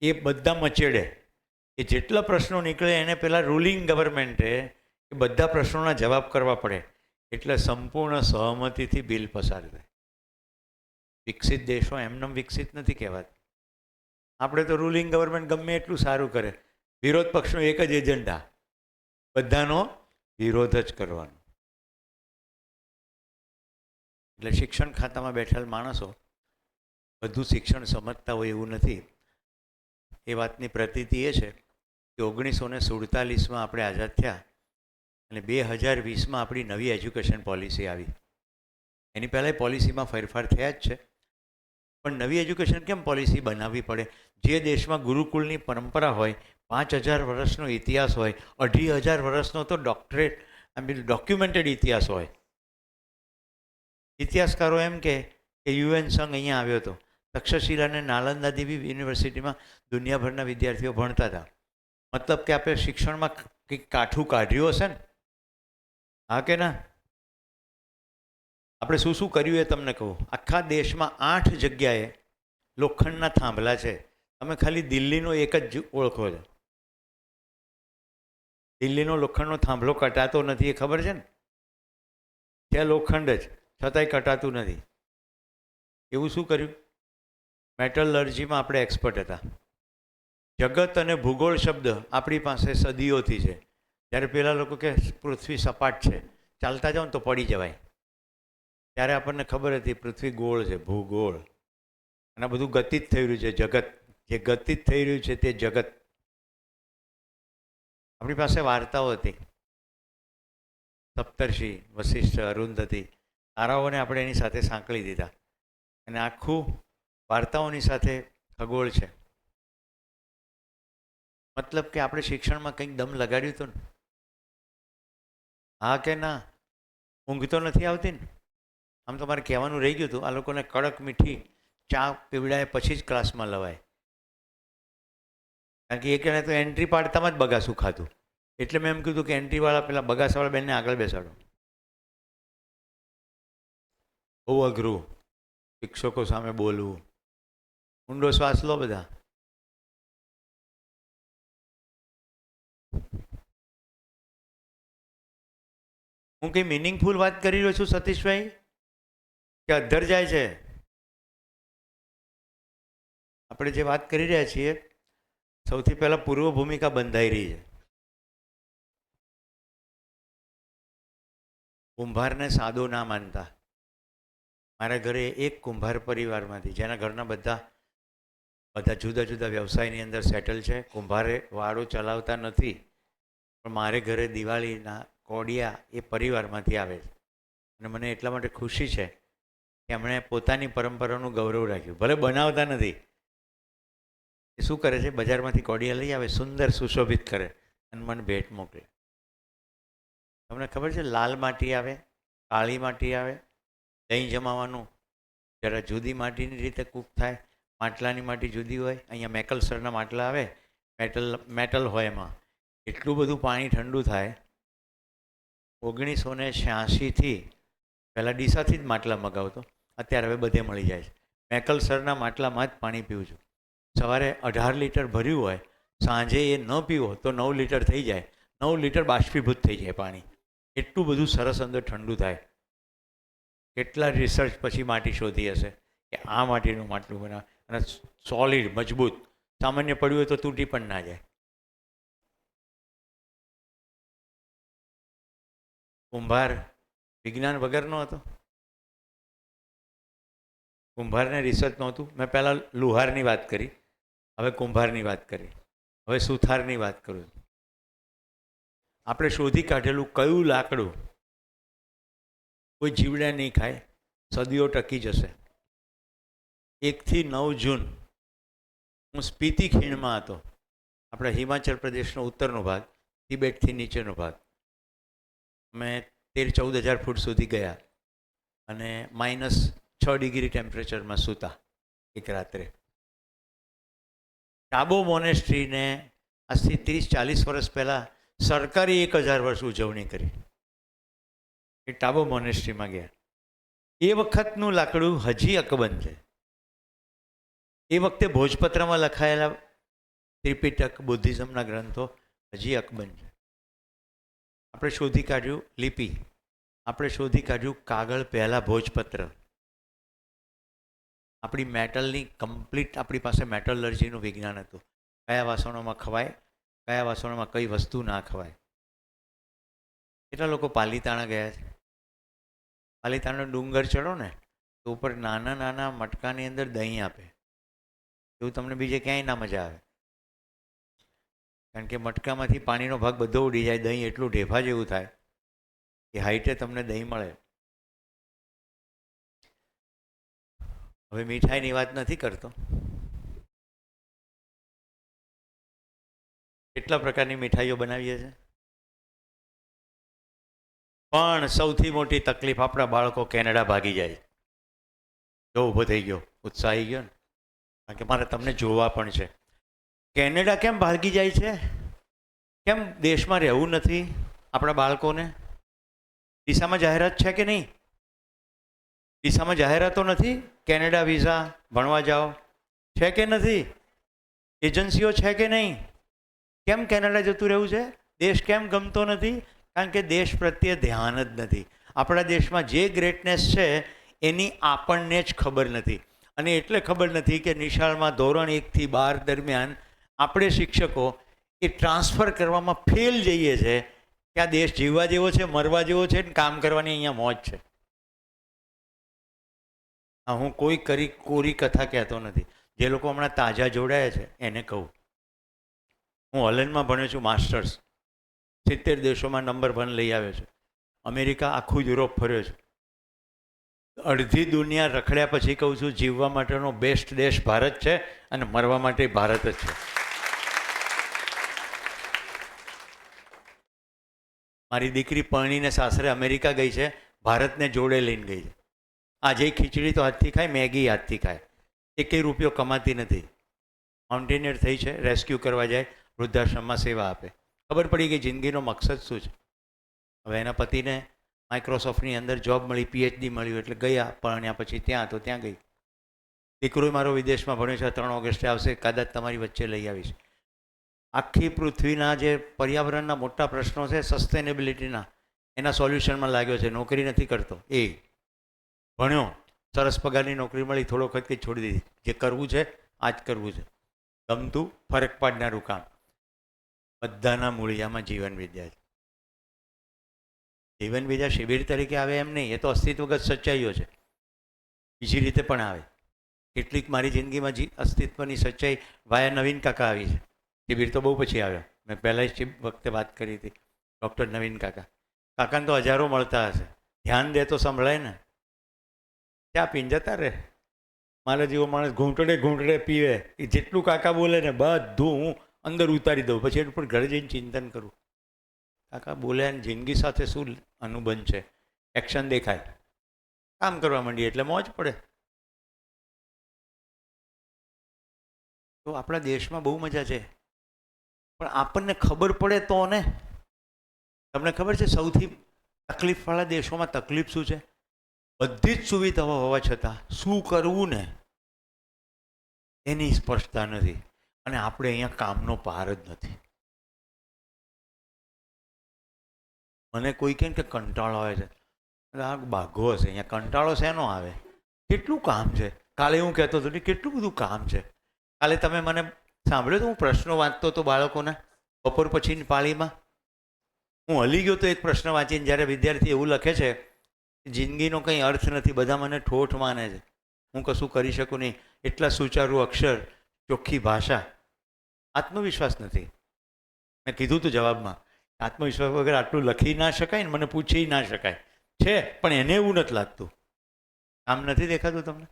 એ બધા મચેડે. એ જેટલા પ્રશ્નો નીકળે એને પહેલાં રૂલિંગ ગવર્મેન્ટે એ બધા પ્રશ્નોના જવાબ કરવા પડે. એટલે સંપૂર્ણ સહમતિથી બિલ પસાર થાય. વિકસિત દેશો એમનેમ વિકસિત નથી કહેવાતા. આપણે તો રૂલિંગ ગવર્મેન્ટ ગમે એટલું સારું કરે, વિરોધ પક્ષનો એક જ એજન્ડા, બધાનો વિરોધ જ કરવાનો. એટલે શિક્ષણ ખાતામાં બેઠેલ માણસો બધું શિક્ષણ સમજતા હોય એવું નથી. એ વાતની પ્રતીતિ એ છે કે 1947માં આપણે આઝાદ થયા અને 2020માં આપણી નવી એજ્યુકેશન પોલિસી આવી. એની પહેલાં પોલિસીમાં ફેરફાર થયા જ છે, પણ નવી એજ્યુકેશન કેમ પોલિસી બનાવવી પડે? જે દેશમાં ગુરુકુળની પરંપરા હોય, 5000 વર્ષનો ઇતિહાસ હોય, 2500 વર્ષનો તો ડોક્યુમેન્ટેડ ઇતિહાસ હોય. ઇતિહાસકારો એમ કે UN સંઘ અહીંયા આવ્યો હતો. તક્ષશિલા અને નાલંદા જેવી યુનિવર્સિટીમાં દુનિયાભરના વિદ્યાર્થીઓ ભણતા હતા. મતલબ કે આપણે શિક્ષણમાં કંઈક કાઠું કાઢ્યું હશે ને? હા કે ના? આપણે શું શું કર્યું એ તમને કહું. આખા દેશમાં 8 જગ્યાએ લોખંડના થાંભલા છે. તમે ખાલી દિલ્હીનો એક જ ઓળખો છો. દિલ્હીનો લોખંડનો થાંભલો કટાતો નથી એ ખબર છે ને? ત્યાં લોખંડ જ છતાંય કટાતું નથી. એવું શું કર્યું? મેટલર્જીમાં આપણે એક્સપર્ટ હતા. જગત અને ભૂગોળ શબ્દ આપણી પાસે સદીઓથી છે. જ્યારે પેલા લોકો કે પૃથ્વી સપાટ છે, ચાલતા જાઓ ને તો પડી જવાય, ત્યારે આપણને ખબર હતી પૃથ્વી ગોળ છે, ભૂગોળ. અને બધું ગતિત થઈ રહ્યું છે, જગત. જે ગતિત થઈ રહ્યું છે તે જગત. આપણી પાસે વાર્તાઓ હતી, સપ્તર્ષિ, વશિષ્ઠ, અરુંધતી, તારાઓને આપણે એની સાથે સાંકળી દીધા, અને આખું વાર્તાઓની સાથે ખગોળ છે. મતલબ કે આપણે શિક્ષણમાં કંઈક દમ લગાડ્યું હતું ને? હા કે ના? ઊંઘ તો નથી આવતી ને? આમ તો મારે કહેવાનું રહી ગયું હતું, આ લોકોને કડક મીઠી ચા પીવડાય પછી જ ક્લાસમાં લવાય. કારણ કે એક તો એન્ટ્રી પાડતામાં જ બગાસું ખાતું, એટલે મેં એમ કીધું કે એન્ટ્રીવાળા પેલા બગાસાવાળા બેનને આગળ બેસાડો. બહુ અઘરું શિક્ષકો સામે બોલવું. ઊંડો શ્વાસ લો બધા. હું કંઈ મિનિંગફુલ વાત કરી રહ્યો છું સતીશભાઈ, કે અધ્ધર જાય છે? આપણે જે વાત કરી રહ્યા છીએ, સૌથી પહેલાં પૂર્વ ભૂમિકા બંધાઈ રહી છે. કુંભારને સાદો ના માનતા. મારા ઘરે એક કુંભાર પરિવારમાંથી, જેના ઘરના બધા જુદા જુદા વ્યવસાયની અંદર સેટલ છે, કુંભારે વાડો ચલાવતા નથી, પણ મારે ઘરે દિવાળીના કોડિયા એ પરિવારમાંથી આવે છે. અને મને એટલા માટે ખુશી છે કે એમણે પોતાની પરંપરાનું ગૌરવ રાખ્યું. ભલે બનાવતા નથી, એ શું કરે છે, બજારમાંથી કોડિયા લઈ આવે, સુંદર સુશોભિત કરે અને મને ભેટ મોકલે. તમને ખબર છે, લાલ માટી આવે, કાળી માટી આવે. દહીં જમાવાનું જરા જુદી માટીની રીતે કૂક થાય. માટલાની માટી જુદી હોય. અહીંયા મેકલસરના માટલા આવે, મેટલ હોય, એમાં એટલું બધું પાણી ઠંડુ થાય. 1986થી પહેલાં ડીસાથી જ માટલા મગાવતો, અત્યારે હવે બધે મળી જાય છે. મેકલસરના માટલામાં જ પાણી પીવું છું. સવારે 18 લીટર ભર્યું હોય, સાંજે એ ન પીવો તો 9 લીટર થઈ જાય. 9 લીટર બાષ્પીભૂત થઈ જાય પાણી. એટલું બધું સરસ અંદર ઠંડુ થાય. કેટલા રિસર્ચ પછી માટી શોધી હશે કે આ માટીનું માટલું બનાવે, અને સોલિડ મજબૂત. સામાન્ય પડ્યું હોય તો તૂટી પણ ના જાય. કુંભાર વિજ્ઞાન વગરનો હતો. કુંભારને રિસર્ચ નહોતું. મેં પહેલાં લુહારની વાત કરી, હવે કુંભારની વાત કરી, હવે સુથારની વાત કરું. આપણે શોધી કાઢેલું કયું લાકડું કોઈ જીવડે નહીં ખાય, સદીઓ ટકી જશે. 1 થી 9 જૂન હું સ્પીતિ ખીણમાં હતો. આપણે હિમાચલ પ્રદેશનો ઉત્તરનો ભાગ, તિબેટથી નીચેનો ભાગ. અમે 13-14 હજાર ફૂટ સુધી ગયા અને -6 ડિગ્રી ટેમ્પરેચરમાં સૂતા એક રાત્રે. ટાબો મોનેસ્ટ્રીને આજથી 30-40 વર્ષ પહેલાં સરકારી 1000 વર્ષ ઉજવણી કરી. એ ટાબો મોનેસ્ટ્રીમાં ગયા. એ વખતનું લાકડું હજી અકબંધ છે. એ વખતે ભોજપત્રમાં લખાયેલા ત્રિપિટક, બુદ્ધિઝમના ગ્રંથો હજી અકબંધ છે. આપણે શોધી કાઢ્યું લિપિ, આપણે શોધી કાઢ્યું કાગળ, પહેલાં ભોજપત્ર. આપણી મેટલની કમ્પ્લીટ, આપણી પાસે મેટલર્જીનું વિજ્ઞાન હતું. કયા વાસણોમાં ખવાય, કયા વાસણોમાં કઈ વસ્તુ ના ખવાય. કેટલા લોકો પાલીતાણા ગયા છે? પાલીતાણાનો ડુંગર ચડો ને તો ઉપર નાના નાના મટકાની અંદર દહીં આપે. એવું તમને બીજે ક્યાંય ના મજા આવે, કારણ કે મટકામાંથી પાણીનો ભાગ બધો ઉડી જાય, દહીં એટલું ઢેફા જેવું થાય કે હાઈટે તમને દહીં મળે. હવે મીઠાઈની વાત નથી કરતો. કેટલા પ્રકારની મીઠાઈઓ બનાવીએ છીએ, પણ સૌથી મોટી તકલીફ, આપણા બાળકો કેનેડા ભાગી જાય. જો ઊભો થઈ ગયો, ઉત્સાહી ગયો ને, કારણ કે મારે તમને જોવા પણ છે. કેનેડા કેમ ભાગી જાય છે? કેમ દેશમાં રહેવું નથી આપણા બાળકોને? ડીસામાં જાહેરાત છે કે નહીં? ડીસામાં જાહેરાતો નથી? કેનેડા વિઝા, ભણવા જાઓ, છે કે નથી? એજન્સીઓ છે કે નહીં? કેમ કેનેડા જતું રહેવું છે? દેશ કેમ ગમતો નથી? કારણ કે દેશ પ્રત્યે ધ્યાન જ નથી. આપણા દેશમાં જે ગ્રેટનેસ છે એની આપણને જ ખબર નથી. અને એટલે ખબર નથી કે નિશાળમાં ધોરણ 1 થી 12 દરમિયાન આપણે શિક્ષકો એ ટ્રાન્સફર કરવામાં ફેલ જઈએ છે કે આ દેશ જીવવા જેવો છે, મરવા જેવો છે, ને કામ કરવાની અહીંયા મોજ છે. હા, હું કોઈ કોરી કથા કહેતો નથી. જે લોકો હમણાં તાજા જોડાયા છે એને કહું, હું હોલેન્ડમાં ભણ્યો છું, માસ્ટર્સ 70 દેશોમાં નંબર 1 લઈ આવ્યો છું. અમેરિકા, આખું યુરોપ ફર્યો છું. અડધી દુનિયા રખડ્યા પછી કહું છું જીવવા માટેનો બેસ્ટ દેશ ભારત છે અને મરવા માટે ભારત જ છે. મારી દીકરી પરણીને સાસરે અમેરિકા ગઈ છે, ભારતને જોડે લઈને ગઈ છે. આજે ખીચડી તો હાથથી ખાય, મેગી હાથથી ખાય, એકેય રૂપિયો કમાતી નથી. માઉન્ટેનિયર થઈ છે, રેસ્ક્યુ કરવા જાય, વૃદ્ધાશ્રમમાં સેવા આપે. ખબર પડી ગઈ જિંદગીનો મકસદ શું છે. હવે એના પતિને માઇક્રોસોફ્ટની અંદર જોબ મળી, PhD મળ્યું એટલે ગયા. પરણ્યા પછી ત્યાં ગઈ. દીકરો મારો વિદેશમાં ભણ્યો છે, 3 ઓગસ્ટે આવશે, કદાચ તમારી વચ્ચે લઈ આવીશ. આખી પૃથ્વીના જે પર્યાવરણના મોટા પ્રશ્નો છે, સસ્ટેનેબિલિટીના, એના સોલ્યુશનમાં લાગ્યો છે. નોકરી નથી કરતો, એ ભણ્યો, સરસ પગારની નોકરી મળી, થોડો વખત છોડી દીધી. જે કરવું છે આ જ કરવું છે, ગમતું ફરક પાડનારું કામ. બધાના મૂળિયામાં જીવન વિદ્યા છે. જીવન વિદ્યા શિબિર તરીકે આવે એમ નહીં, એ તો અસ્તિત્વગત સચ્ચાઈઓ છે. બીજી રીતે પણ આવે. કેટલીક મારી જિંદગીમાં અસ્તિત્વની સચ્ચાઈ વાયા નવીન કાકા આવી છે. શિબિર તો બહુ પછી આવ્યા. મેં પહેલાં જ વખતે વાત કરી હતી, ડૉક્ટર નવીન કાકા. કાકાને તો હજારો મળતા હશે. ધ્યાન દે તો સંભળાય ને. ચા પીને જતા રહે. મારા જેવો માણસ ઘૂંટડે પીવે. એ જેટલું કાકા બોલે ને બધું હું અંદર ઉતારી દઉં, પછી એનું પણ ઘરે જઈને ચિંતન કરું. કાકા બોલે અને જિંદગી સાથે શું અનુબંધ છે. એક્શન દેખાય, કામ કરવા માંડીએ એટલે મોજ પડે. તો આપણા દેશમાં બહુ મજા છે, પણ આપણને ખબર પડે તો ને. તમને ખબર છે સૌથી તકલીફવાળા દેશોમાં તકલીફ શું છે? બધી જ સુવિધાઓ હોવા છતાં શું કરવું ને એની સ્પષ્ટતા નથી. અને આપણે અહીંયા કામનો પાર જ નથી. મને કોઈ કહે કે કંટાળો આવે છે, આ બાઘો હશે. અહીંયા કંટાળો શેનો આવે? કેટલું કામ છે. કાલે હું કહેતો હતો ને કેટલું બધું કામ છે. કાલે તમે મને સાંભળ્યો તો હું પ્રશ્નો વાંચતો હતો બાળકોના બપોર પછીની પાળીમાં. હું હલી ગયો તો એક પ્રશ્ન વાંચીને, જ્યારે વિદ્યાર્થી એવું લખે છે જિંદગીનો કંઈ અર્થ નથી, બધા મને ઠોઠ માને છે, હું કશું કરી શકું નહીં, એટલા સુચારું અક્ષર, ચોખ્ખી ભાષા, આત્મવિશ્વાસ નથી. મેં કીધું હતું જવાબમાં, આત્મવિશ્વાસ વગર આટલું લખી ના શકાય ને મને પૂછી ના શકાય. છે પણ એને એવું નથી લાગતું. કામ નથી દેખાતું તમને?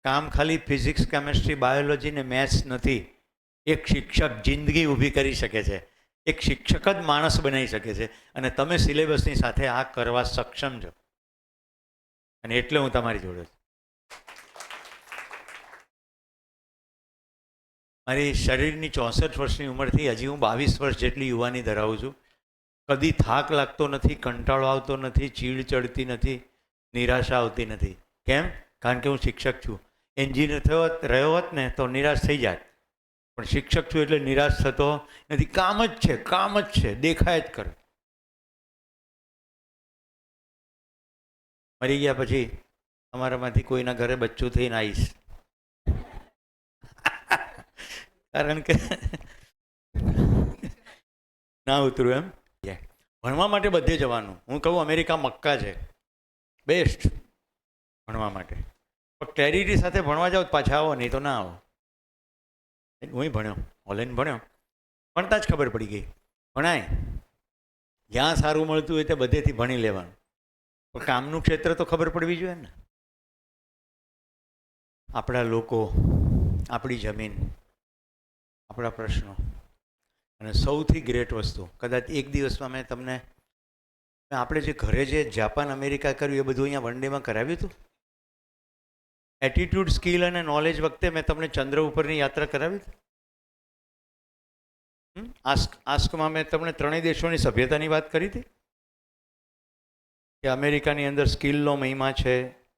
કામ ખાલી ફિઝિક્સ, કેમેસ્ટ્રી, બાયોલોજી ને મેથ્સ નથી. એક શિક્ષક જિંદગી ઊભી કરી શકે છે. એક શિક્ષક જ માણસ બનાવી શકે છે. અને તમે સિલેબસની સાથે આ કરવા સક્ષમ છો. અને એટલે હું તમારી જોડે છું. મારી શરીરની 64 વર્ષની ઉંમરથી હજી હું 22 વર્ષ જેટલી યુવાની ધરાવું છું. કદી થાક લાગતો નથી, કંટાળો આવતો નથી, ચીડ ચડતી નથી, નિરાશા આવતી નથી. કેમ? કારણ કે હું શિક્ષક છું. એન્જિનિયર રહ્યો હોત ને તો નિરાશ થઈ જાય, પણ શિક્ષક છું એટલે નિરાશ થતો નથી. કામ જ છે, કામ જ છે, દેખાય જ કરે. મરી ગયા પછી તમારામાંથી કોઈના ઘરે બચ્ચું થઈને આવીશ, કારણ કે ના ઉતરું એમ. ભણવા માટે બધે જવાનું. હું કહું અમેરિકા મક્કા છે, બેસ્ટ ભણવા માટે. પણ ક્લેરિટી સાથે ભણવા જાઓ પાછા આવો, નહીં તો ના આવો. હું ભણ્યો, ઓનલાઈન ભણ્યો, ભણતા જ ખબર પડી ગઈ. ભણાય જ્યાં સારું મળતું હોય તે બધેથી ભણી લેવાનું, પણ કામનું ક્ષેત્ર તો ખબર પડવી જોઈએ ને. આપણા લોકો, આપણી જમીન, આપણા પ્રશ્નો. અને સૌથી ગ્રેટ વસ્તુ, કદાચ એક દિવસમાં મેં તમને, આપણે જે ઘરે જે જાપાન અમેરિકા કર્યું એ બધું અહીંયા વન ડેમાં કરાવ્યું હતું. એટીટ્યુડ, સ્કિલ અને નોલેજ વખતે મેં તમને ચંદ્ર ઉપરની યાત્રા કરાવી હતી. આસ્કમાં મેં તમને 3 દેશોની સભ્યતાની વાત કરી હતી કે અમેરિકાની અંદર સ્કિલનો મહિમા છે.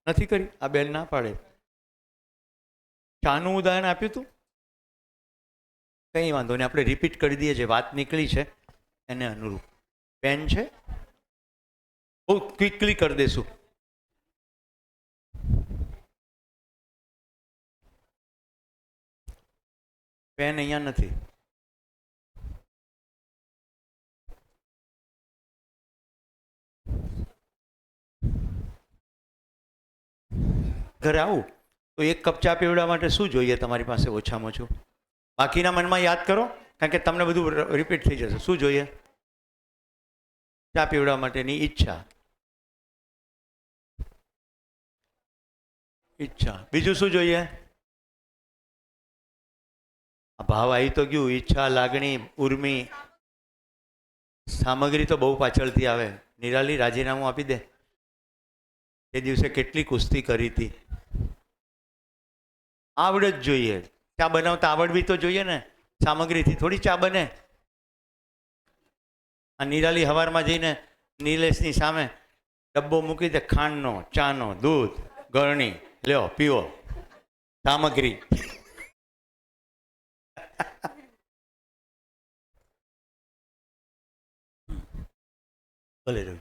નથી કરી? આ બેન ના પાડે. ચાનું ઉદાહરણ આપ્યું હતું. કંઈ વાંધો નહીં, આપણે રિપીટ કરી દઈએ. જે વાત નીકળી છે એને અનુરૂપ. પેન છે, બહુ ક્વિકલી કરી દઈશું. પેન અહીંયા નથી. ઘરે આવું તો એક કપ ચા પીવડાવવા માટે શું જોઈએ તમારી પાસે ઓછામાં ઓછું? બાકીના મનમાં યાદ કરો, કારણ કે તમને બધું રિપીટ થઈ જશે. શું જોઈએ? ચા પીવડાવવા માટેની ઈચ્છા. બીજું શું જોઈએ? ભાવ આવી તો ગયું. ઈચ્છા, લાગણી, ઉર્મી. સામગ્રી તો બહુ પાછળથી આવે. નિરાલી, રાજીનામું આપી દે. એ દિવસે કેટલી કુસ્તી કરી હતી. આવડત જોઈએ. ચા બનાવતા આવડવી તો જોઈએ ને. સામગ્રીથી થોડી ચા બને. આ નિરાલી હવારમાં જઈને નિલેશની સામે ડબ્બો મૂકી દે, ખાંડનો, ચાનો, દૂધ, ગળણી, લ્યો પીવો. સામગ્રી. ભલે રહ્યું.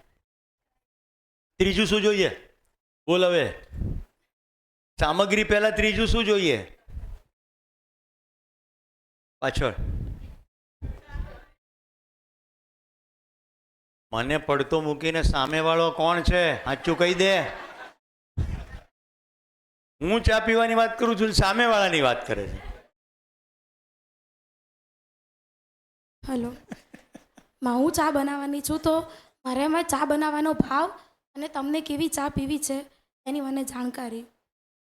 ત્રીજું શું જોઈએ? બોલ હવે. સામગ્રી પહેલા, ત્રીજું શું જોઈએ? પાછળ. મને પડતો મૂકીને સામેવાળો કોણ છે? સાચું કહી દે. હું ચા પીવાની વાત કરું છું, સામેવાળાની વાત કરે છે. હલો, હું ચા બનાવવાની છું, તો મારે એમાં ચા બનાવવાનો ભાવ અને તમને કેવી ચા પીવી છે એની મને જાણકારી.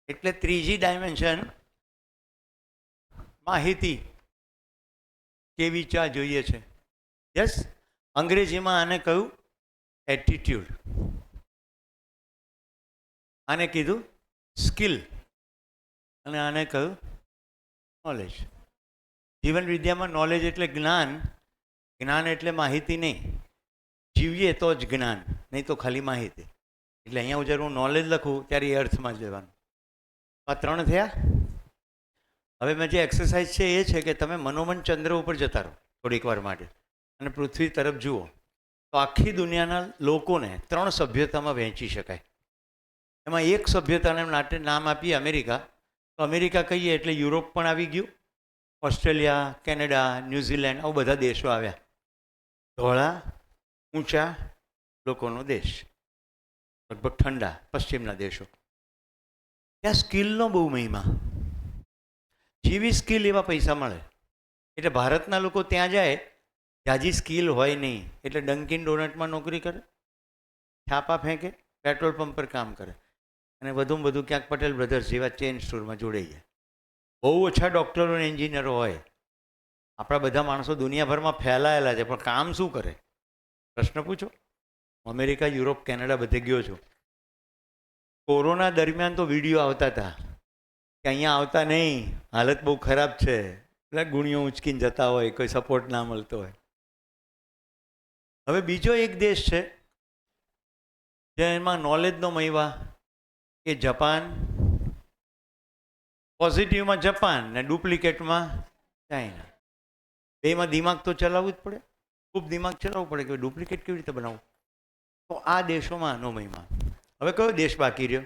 એટલે ત્રીજી ડાયમેન્શન માહિતી. કેવી ચા જોઈએ છે? યસ. અંગ્રેજીમાં આને કહ્યું એટીટ્યુડ. આને કીધું સ્કિલ. અને આને કહ્યું નોલેજ. જીવન વિદ્યામાં નોલેજ એટલે જ્ઞાન. જ્ઞાન એટલે માહિતી નહીં. જીવીએ તો જ જ્ઞાન, નહીં તો ખાલી માહિતી. એટલે અહીંયા જ્યારે હું નોલેજ લખું ત્યારે એ અર્થમાં જ લેવાનું. આ 3 થયા. હવે મેં જે એક્સરસાઇઝ છે એ છે કે તમે મનોમન ચંદ્ર ઉપર જતા રહો થોડીક વાર માટે અને પૃથ્વી તરફ જુઓ, તો આખી દુનિયાના લોકોને 3 સભ્યતામાં વહેંચી શકાય. એમાં એક સભ્યતાને માટે નામ આપીએ અમેરિકા. તો અમેરિકા કહીએ એટલે યુરોપ પણ આવી ગયું, ઓસ્ટ્રેલિયા, કેનેડા, ન્યૂઝીલેન્ડ, આવું બધા દેશો આવ્યા. ધોળા ઊંચા લોકોનો દેશ, લગભગ ઠંડા પશ્ચિમના દેશો. ત્યાં સ્કિલનો બહુ મહિમા. જેવી સ્કિલ એવા પૈસા મળે. એટલે ભારતના લોકો ત્યાં જાય, જાજી સ્કિલ હોય નહીં એટલે ડંકિન ડોનટમાં નોકરી કરે, છાપા ફેંકે, પેટ્રોલ પંપ પર કામ કરે અને વધુમાં વધુ ક્યાંક પટેલ બ્રધર્સ જેવા ચેઇન સ્ટોરમાં જોડાઈ જાય. બહુ ઓછા ડૉક્ટરો અને એન્જિનિયરો હોય. આપણા બધા માણસો દુનિયાભરમાં ફેલાયેલા છે, પણ કામ શું કરે? પ્રશ્ન પૂછો. અમેરિકા, યુરોપ, કેનેડા બધે ગયો છું. કોરોના દરમિયાન તો વિડીયો આવતા હતા કે અહીંયા આવતા નહીં, હાલત બહુ ખરાબ છે. એટલે ગુણીઓ ઉંચકીને જતા હોય, કોઈ સપોર્ટ ના મળતો હોય. હવે બીજો એક દેશ છે જેમાં નોલેજનો મહિમા, એ જાપાન. પોઝિટિવમાં જાપાન ને ડુપ્લિકેટમાં ચાઇના. બેમાં દિમાગ તો ચલાવવું જ પડે, ખૂબ દિમાગ ચલાવવું પડે કે ડુપ્લિકેટ કેવી રીતે બનાવવું. તો આ દેશોમાં આનો મહિમા. હવે કયો દેશ બાકી રહ્યો?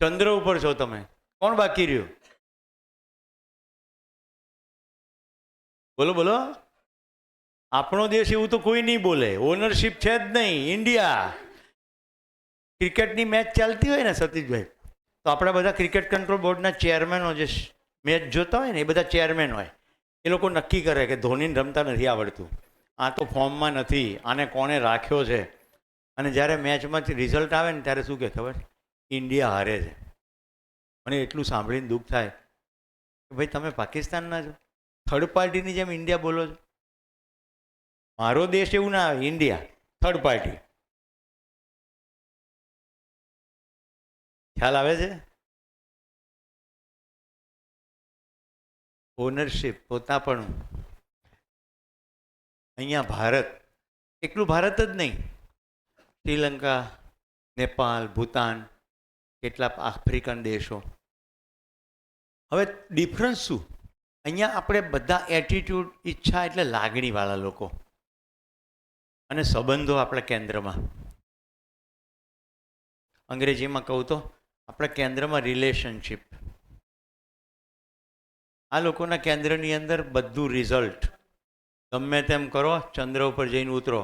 ચંદ્ર ઉપર છો તમે, કોણ બાકી રહ્યું? બોલો બોલો. આપણો દેશ એવું તો કોઈ નહીં બોલે. ઓનરશિપ છે જ નહીં. ઇન્ડિયા. ક્રિકેટની મેચ ચાલતી હોય ને સતીશભાઈ, તો આપણા બધા ક્રિકેટ કંટ્રોલ બોર્ડના ચેરમેનો જે મેચ જોતા હોય ને, એ બધા ચેરમેન હોય. એ લોકો નક્કી કરે કે ધોનીને રમતા નથી આવડતું, આ તો ફોર્મમાં નથી, આને કોણે રાખ્યો છે. અને જ્યારે મેચમાં રિઝલ્ટ આવે ને ત્યારે શું કહે ખબર? ઇન્ડિયા હારે છે. મને એટલું સાંભળીને દુઃખ થાય કે ભાઈ તમે પાકિસ્તાનના છો, થર્ડ પાર્ટીની જેમ ઇન્ડિયા બોલો છો. મારો દેશ એવું ના આવે, ઇન્ડિયા થર્ડ પાર્ટી. ખ્યાલ આવે છે? ઓનરશિપ, પોતાપણું. અહીંયા ભારત, એકલું ભારત જ નહીં, શ્રીલંકા, નેપાળ, ભૂતાન, કેટલાક આફ્રિકન દેશો. હવે ડિફરન્સ શું? અહીંયા આપણે બધા એટીટ્યૂડ, ઈચ્છા એટલે લાગણીવાળા લોકો, અને સંબંધો આપણા કેન્દ્રમાં. અંગ્રેજીમાં કહું તો આપણા કેન્દ્રમાં રિલેશનશિપ. આ લોકોના કેન્દ્રની અંદર બધું રિઝલ્ટ. ગમે તેમ કરો, ચંદ્ર ઉપર જઈને ઉતરો.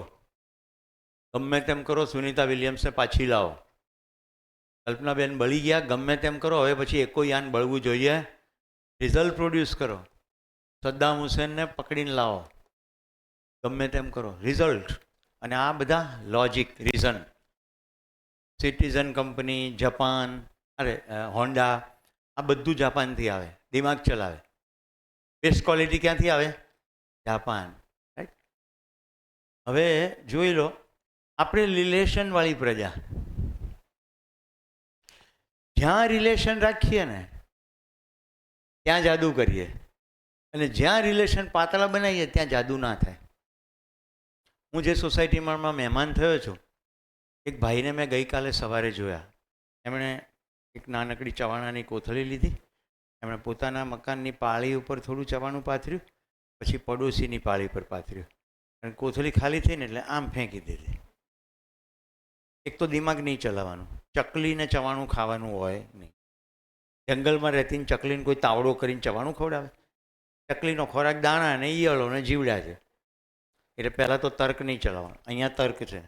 ગમે તેમ કરો, સુનિતા વિલિયમ્સને પાછી લાવો. કલ્પનાબેન બળી ગયા, ગમે તેમ કરો, હવે પછી એકો યાન બળવું જોઈએ. રિઝલ્ટ પ્રોડ્યુસ કરો. સદ્દામ હુસેનને પકડીને લાવો. ગમે તેમ કરો, રિઝલ્ટ. અને આ બધા logic, reason. Citizen company, Japan, Honda, આ બધું જાપાનથી આવે. દિમાગ ચલાવે. બેસ્ટ ક્વોલિટી ક્યાંથી આવે? જાપાન. રાઈટ. હવે જોઈ લો, આપણે રિલેશનવાળી પ્રજા. જ્યાં રિલેશન રાખીએ ને ત્યાં જાદુ કરીએ, અને જ્યાં રિલેશન પાતળા બનાવીએ ત્યાં જાદુ ના થાય. હું જે સોસાયટીમાં મહેમાન થયો છું, એક ભાઈને મેં ગઈકાલે સવારે જોયા. એમણે એક નાનકડી ચવાણાની કોથળી લીધી, એમણે પોતાના મકાનની પાળી ઉપર થોડું ચવાણું પાથર્યું, પછી પડોશીની પાળી પર પાથર્યું, અને કોથળી ખાલી થઈને એટલે આમ ફેંકી દીધી. એક તો દિમાગ નહીં ચલાવવાનું. ચકલીને ચવાણું ખાવાનું હોય નહીં. જંગલમાં રહેતીને ચકલીને કોઈ તાવડો કરીને ચવાણું ખવડાવે? ચકલીનો ખોરાક દાણા ને ઈયળો ને જીવડા છે. એટલે પહેલાં તો તર્ક નહીં ચલાવવાનો. અહીંયા તર્ક છે.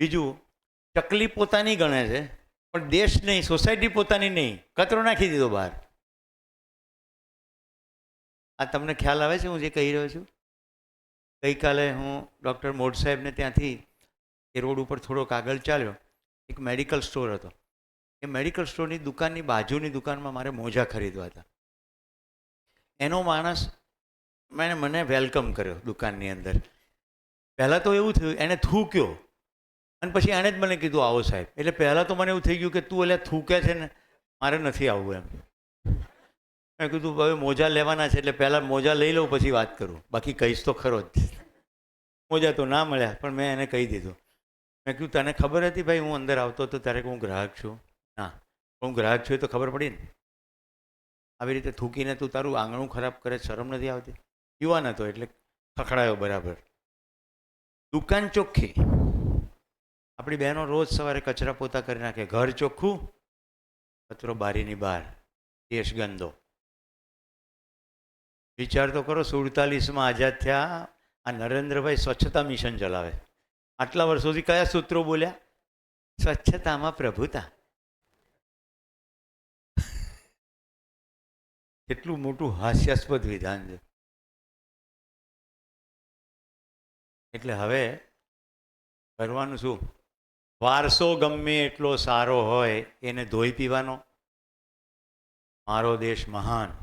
બીજું, ચકલી પોતાની ગણે છે, પણ દેશ નહીં, સોસાયટી પોતાની નહીં. કચરો નાખી દીધો બહાર. આ તમને ખ્યાલ આવે છે હું જે કહી રહ્યો છું? ગઈકાલે હું ડૉક્ટર મોડ સાહેબને ત્યાંથી એ રોડ ઉપર થોડોક આગળ ચાલ્યો. એક મેડિકલ સ્ટોર હતો. એ મેડિકલ સ્ટોરની દુકાનની બાજુની દુકાનમાં મારે મોજા ખરીદવા હતા. એનો માણસ મને વેલકમ કર્યો દુકાનની અંદર. પહેલાં તો એવું થયું, એણે થૂક્યો અને પછી એણે જ મને કીધું આવો સાહેબ. એટલે પહેલાં તો મને એવું થઈ ગયું કે તું એટલે થૂકે છે ને, મારે નથી આવવું એમ. મેં કીધું હવે મોજા લેવાના છે એટલે પહેલાં મોજા લઈ લઉં પછી વાત કરું, બાકી કહીશ તો ખરો જ. મોજા તો ના મળ્યા, પણ મેં એને કહી દીધું. મેં કીધું તને ખબર હતી ભાઈ હું અંદર આવતો હતો ત્યારે હું ગ્રાહક છું? ના, હું ગ્રાહક છું એ તો ખબર પડી ને. આવી રીતે થૂકીને તું તારું આંગણું ખરાબ કરે, શરમ નથી આવતી? યુવાન હતો એટલે ખખડાયો બરાબર. દુકાન ચોખ્ખી. આપણી બહેનો રોજ સવારે કચરા પોતા કરી નાખે. ઘર ચોખ્ખું, કચરો બારીની બહાર, દેશ ગંદો. વિચાર તો કરો, 47માં આઝાદ થયા, આ નરેન્દ્રભાઈ સ્વચ્છતા મિશન ચલાવે. આટલા વર્ષોથી કયા સૂત્રો બોલ્યા? સ્વચ્છતામાં પ્રભુતા. કેટલું મોટું હાસ્યાસ્પદ વિધાન છે. એટલે હવે કરવાનું શું? વારસો ગમે એટલો સારો હોય એને ધોઈ પીવાનો. મારો દેશ મહાન.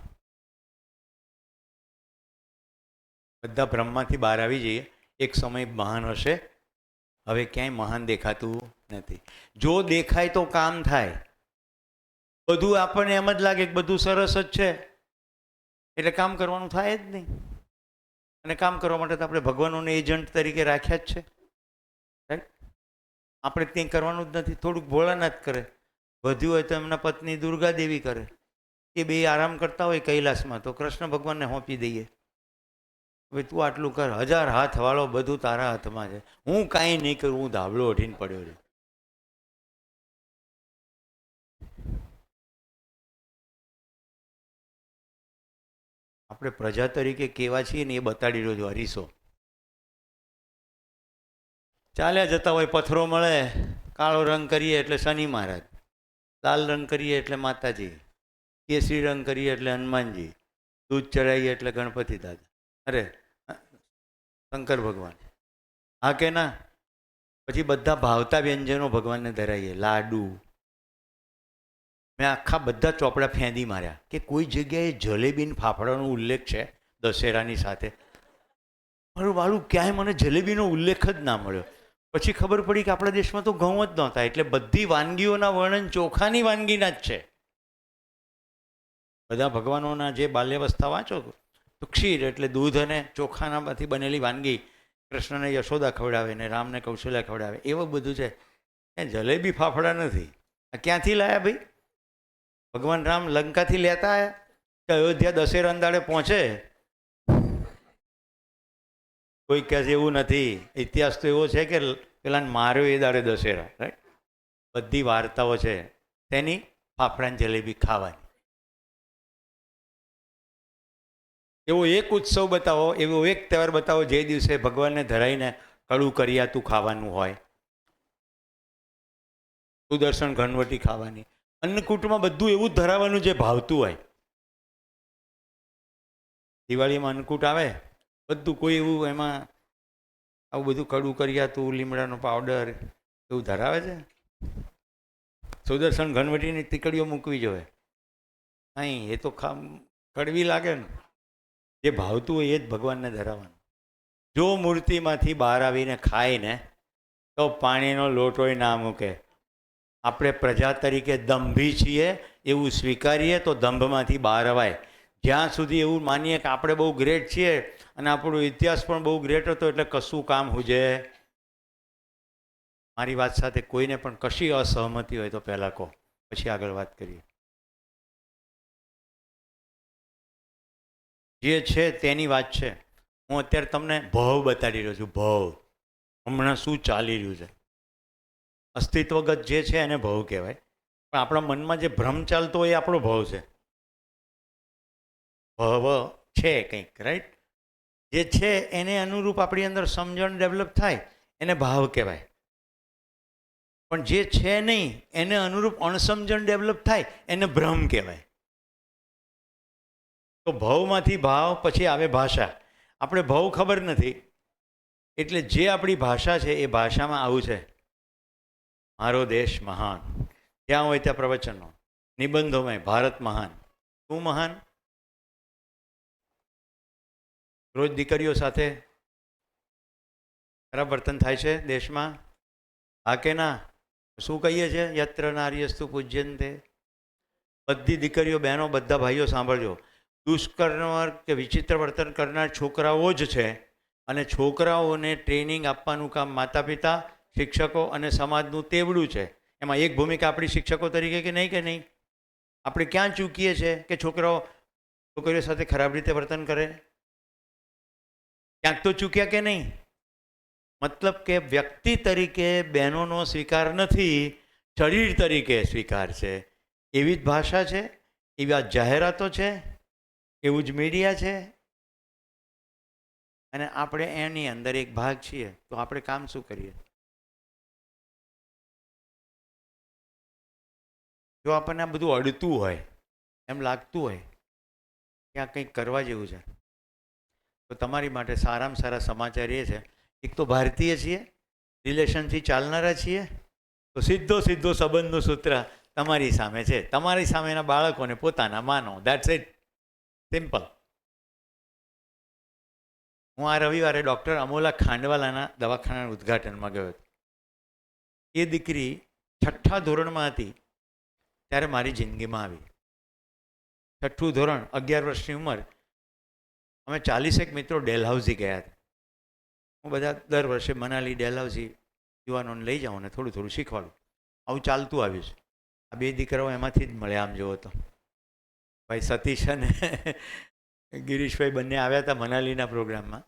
બધા બ્રહ્મમાંથી બહાર આવી જઈએ. એક સમય મહાન હશે, હવે ક્યાંય મહાન દેખાતું નથી. જો દેખાય તો કામ થાય. બધું આપણને એમ જ લાગે કે બધું સરસ જ છે એટલે કામ કરવાનું થાય જ નહીં. અને કામ કરવા માટે તો આપણે ભગવાનોને એજન્ટ તરીકે રાખ્યા જ છે. રાઈટ? આપણે કંઈ કરવાનું જ નથી. થોડુંક ભોળાનાથ કરે, વધ્યું હોય તો એમના પત્ની દુર્ગા દેવી કરે. એ બે આરામ કરતા હોય કૈલાસમાં, તો કૃષ્ણ ભગવાનને સોંપી દઈએ. હવે તું આટલું કર. 1000 હાથ વાળો, બધું તારા હાથમાં છે. હું કાંઈ નહીં કરું, હું ધાબળો ઉઠીને પડ્યો છું. આપણે પ્રજા તરીકે કેવા છીએ ને એ બતાડી રહ્યો છું હરીસો. ચાલ્યા જતા હોય, પથ્થરો મળે, કાળો રંગ કરીએ એટલે શનિ મહારાજ, લાલ રંગ કરીએ એટલે માતાજી, કેસરી રંગ કરીએ એટલે હનુમાનજી, દૂધ ચડાવીએ એટલે ગણપતિ દાદા, અરે શંકર ભગવાન. હા કે ના? પછી બધા ભાવતા વ્યંજનો ભગવાનને ધરાવીએ. લાડુ. મેં આખા બધા ચોપડા ફેંદી માર્યા કે કોઈ જગ્યાએ જલેબીન ફાફડાનો ઉલ્લેખ છે દશેરાની સાથે. મારું વાળું ક્યાંય મને જલેબીનો ઉલ્લેખ જ ના મળ્યો. પછી ખબર પડી કે આપણા દેશમાં તો ઘઉં જ નહોતા, એટલે બધી વાનગીઓના વર્ણન ચોખાની વાનગીના જ છે. બધા ભગવાનોના જે બાલ્યાવસ્થા વાંચો તો ક્ષીર એટલે દૂધ અને ચોખાનામાંથી બનેલી વાનગી. કૃષ્ણને યશોદા ખવડાવે ને રામને કૌશલ્યા ખવડાવે, એવું બધું છે. એ જલેબી ફાફડા નથી. આ ક્યાંથી લાયા ભાઈ? ભગવાન રામ લંકાથી લેતા આવ્યા કે અયોધ્યા દશેરા દાડે પહોંચે? કોઈ કહે છે એવું નથી. ઇતિહાસ તો એવો છે કે પેલાને માર્યો એ દાડે દશેરા. રાઈટ? બધી વાર્તાઓ છે તેની ફાફડાની જલેબી ખાવાની. એવો એક ઉત્સવ બતાવો, એવો એક તહેવાર બતાવો જે દિવસે ભગવાનને ધરાઈને કડું કરિયાતું ખાવાનું હોય, સુદર્શન ઘનવટી ખાવાની, અન્નકૂટમાં બધું એવું જ ધરાવવાનું જે ભાવતું હોય. દિવાળીમાં અન્નકૂટ આવે, બધું કોઈ એવું એમાં આવું બધું કડું કરિયાતું, લીમડાનો પાવડર એવું ધરાવે છે? સુદર્શન ઘનવટીની ટીકડીઓ મૂકવી જોઈએ નહીં, એ તો કડવી લાગે ને. જે ભાવતું હોય એ જ ભગવાનને ધરાવવાનું. જો મૂર્તિમાંથી બહાર આવીને ખાય ને તો પાણીનો લોટોય ના મૂકે. આપણે પ્રજા તરીકે દંભી છીએ એવું સ્વીકારીએ તો દંભમાંથી બહાર અવાય. જ્યાં સુધી એવું માનીએ કે આપણે બહુ ગ્રેટ છીએ અને આપણો ઇતિહાસ પણ બહુ ગ્રેટ હતો એટલે કશું કામ હુજે. મારી વાત સાથે કોઈને પણ કશી અસહમતિ હોય તો પહેલાં કહો, પછી આગળ વાત કરીએ. જે છે તેની વાત છે. હું અત્યારે તમને ભાવ બતાડી રહ્યો છું. ભાવ હમણાં શું ચાલી રહ્યું છે, અસ્તિત્વગત જે છે એને ભાવ કહેવાય. પણ આપણા મનમાં જે ભ્રમ ચાલતો હોય એ આપણો ભાવ છે. ભાવ છે કંઈક, રાઈટ? જે છે એને અનુરૂપ આપણી અંદર સમજણ ડેવલપ થાય એને ભાવ કહેવાય. પણ જે છે નહીં એને અનુરૂપ અણસમજણ ડેવલપ થાય એને ભ્રમ કહેવાય. તો ભાવમાંથી ભાવ, પછી આવે ભાષા. આપણે ભાવ ખબર નથી એટલે જે આપણી ભાષા છે એ ભાષામાં આવું છે, મારો દેશ મહાન. ત્યાં હોય ત્યાં પ્રવચનો, નિબંધોમાં ભારત મહાન. શું મહાન? રોજ દીકરીઓ સાથે ખરાબ વર્તન થાય છે દેશમાં, હા કે ના? શું કહીએ છીએ? યત્ર નાર્યસ્તુ પૂજ્યન્તે. બધી દીકરીઓ, બહેનો, બધા ભાઈઓ સાંભળજો. દુષ્કર્મ કે વિચિત્ર વર્તન કરનાર છોકરાઓ જ છે અને છોકરાઓને ટ્રેનિંગ આપવાનું કામ માતા પિતા, શિક્ષકો અને સમાજનું તેવડું છે. એમાં એક ભૂમિકા આપણી શિક્ષકો તરીકે કે નહીં? આપણે ક્યાં ચૂકીએ છીએ કે છોકરીઓ સાથે ખરાબ રીતે વર્તન કરે? ક્યાંક તો ચૂક્યા કે નહીં? મતલબ કે વ્યક્તિ તરીકે બહેનોનો સ્વીકાર નથી, શરીર તરીકે સ્વીકાર છે. એવી જ ભાષા છે, એવી આ જાહેરાતો છે, એવું જ મીડિયા છે અને આપણે એની અંદર એક ભાગ છીએ. તો આપણે કામ શું કરીએ? જો આપણને આ બધું અડતું હોય, એમ લાગતું હોય કે આ કંઈક કરવા જેવું છે, તો તમારી માટે સારામાં સારા સમાચાર એ છે, એક તો ભારતીય છીએ, રિલેશનથી ચાલનારા છીએ, તો સીધો સંબંધનું સૂત્ર તમારી સામે છે. તમારી સામેના બાળકોને પોતાના માનો. That's it, simple. હું આ રવિવારે ડૉક્ટર અમોલા ખાંડવાલાના દવાખાનાના ઉદ્ઘાટનમાં ગયો હતો. એ દીકરી 6ઠ્ઠા ધોરણમાં હતી ત્યારે મારી જિંદગીમાં આવી. 6ઠ્ઠું ધોરણ, 11 વર્ષની ઉંમર. અમે 40 મિત્રો ડેલહાઉસી ગયા હતા. હું બધા દર વર્ષે મનાલી, ડેલહાઉસી યુવાનોને લઈ જાઉં અને થોડું થોડું શીખવાડું. આવું ચાલતું આવ્યું છે. આ બે દીકરાઓ એમાંથી જ મળ્યા. આમ જોવો તો ભાઈ સતીશ અને ગિરીશભાઈ બંને આવ્યા હતા મનાલીના પ્રોગ્રામમાં.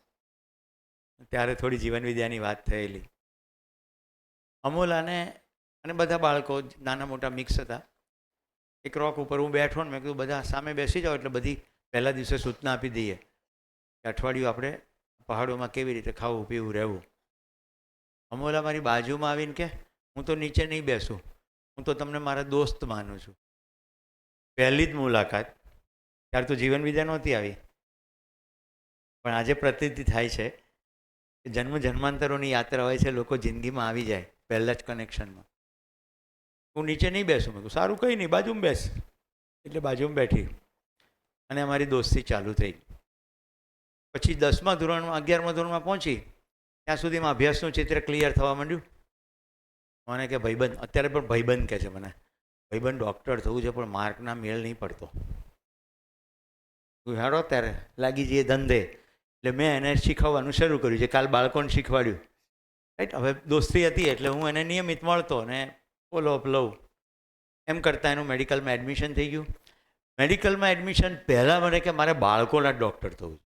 ત્યારે થોડી જીવનવિદ્યાની વાત થયેલી. અમોલાને અને બધા બાળકો નાના મોટા મિક્સ હતા. એક રોક ઉપર હું બેઠો ને મેં કીધું બધા સામે બેસી જાઓ એટલે બધી પહેલા દિવસે સૂચના આપી દઈએ કે અઠવાડિયું આપણે પહાડોમાં કેવી રીતે ખાવું પીવું રહેવું. અમોલા મારી બાજુમાં આવીને કે હું તો નીચે નહીં બેસું, હું તો તમને મારા દોસ્ત માનું છું. પહેલી જ મુલાકાત, ત્યારે તો જીવનવિદ્યા નહોતી આવી, પણ આજે પ્રતીતિ થાય છે કે જન્મ જન્માંતરોની યાત્રા હોય છે, લોકો જિંદગીમાં આવી જાય પહેલાં જ કનેક્શનમાં. હું નીચે નહીં બેસું. મેં કહું સારું, કંઈ નહીં, બાજુમાં બેસ. એટલે બાજુમાં બેઠી અને અમારી દોસ્તી ચાલુ થઈ. પછી 10મા ધોરણમાં, 11મા ધોરણમાં પહોંચી ત્યાં સુધીમાં અભ્યાસનું ચિત્ર ક્લિયર થવા માંડ્યું. મને કે ભાઈબંધ, અત્યારે પણ ભાઈબંધ કહે છે મને, ભાઈબંધ ડૉક્ટર થવું છે પણ માર્કના મેળ નહીં પડતો. તું હેડો ત્યારે લાગી જઈએ ધંધે. એટલે મેં એને શીખવવાનું શરૂ કર્યું છે. કાલ બાળકોને શીખવાડ્યું, રાઈટ? હવે દોસ્તી હતી એટલે હું એને નિયમિત મળતો અને ફોલોઅપ લઉં. એમ કરતાં એનું મેડિકલમાં એડમિશન થઈ ગયું. મેડિકલમાં એડમિશન પહેલાં મને કે મારે બાળકોના ડૉક્ટર થવું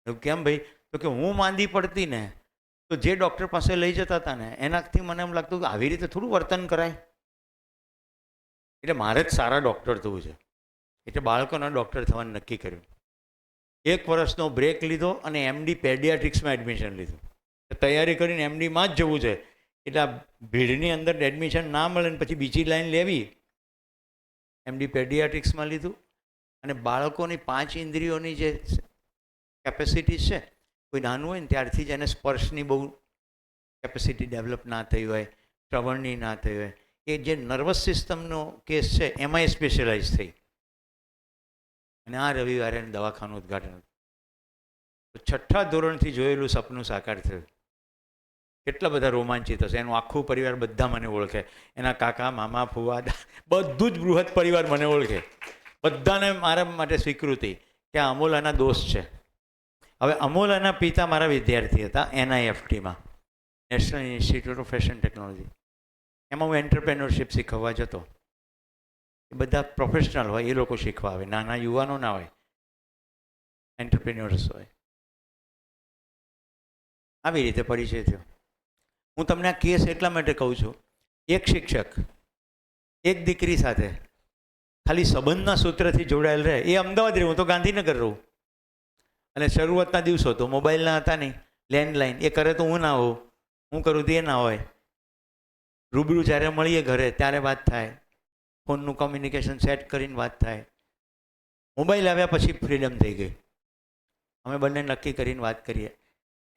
છે. કેમ ભાઈ? તો કે હું માંદી પડતી ને તો જે ડૉક્ટર પાસે લઈ જતા હતા ને એનાથી મને એમ લાગતું કે આવી રીતે થોડું વર્તન કરાય, એટલે મારે જ સારા ડૉક્ટર થવું છે. એટલે બાળકોના ડૉક્ટર થવાનું નક્કી કર્યું. 1 વર્ષનો બ્રેક લીધો અને MD પેડિયાટ્રિક્સમાં એડમિશન લીધું. તૈયારી કરીને MDમાં જ જવું છે એટલે આ ભીડની અંદર એડમિશન ના મળે ને પછી બીજી લાઈન લેવી. MD પેડિયાટ્રિક્સમાં લીધું અને બાળકોની 5 ઇન્દ્રિયોની જે કેપેસિટી છે, કોઈ નાનું હોય ને ત્યારથી જ એને સ્પર્શની બહુ કેપેસિટી ડેવલપ ના થઈ હોય, શ્રવણની ના થઈ હોય, એ જે નર્વસ સિસ્ટમનો કેસ છે એમાં એ સ્પેશિયલાઇઝ થઈ. અને આ રવિવારે દવાખાનું ઉદ્ઘાટન. તો 6ઠ્ઠા ધોરણથી જોયેલું સપનું સાકાર થયું. કેટલા બધા રોમાંચિત હશે. એનું આખું પરિવાર બધા મને ઓળખે, એના કાકા, મામા, ફુવા, બધું જ બૃહદ પરિવાર મને ઓળખે. બધાને મારા માટે સ્વીકૃતિ કે આ અમોલાના દોસ્ત છે. હવે અમોલાના પિતા મારા વિદ્યાર્થી હતા NIFTમાં, national institute of fashion technology. એમાં હું એન્ટરપ્રેન્યોરશિપ શીખવવા જતો. એ બધા પ્રોફેશનલ હોય, એ લોકો શીખવા આવે, નાના યુવાનો ના હોય, એન્ટરપ્રેન્યોર્સ હોય. આવી રીતે પરિચય થયો. હું તમને આ કેસ એટલા માટે કહું છું, એક શિક્ષક એક દીકરી સાથે ખાલી સંબંધના સૂત્રથી જોડાયેલ રહે. એ અમદાવાદ રહે, હું તો ગાંધીનગર રહું. અને શરૂઆતના દિવસો તો મોબાઈલના હતા નહીં, લેન્ડલાઇન. એ કરે તો હું ના હોઉં, હું કરું તો એ ના હોય. રૂબરૂ જ્યારે મળીએ ઘરે ત્યારે વાત થાય, ફોનનું કોમ્યુનિકેશન સેટ કરીને વાત થાય. મોબાઈલ આવ્યા પછી ફ્રીડમ થઈ ગઈ. અમે બંને નક્કી કરીને વાત કરીએ.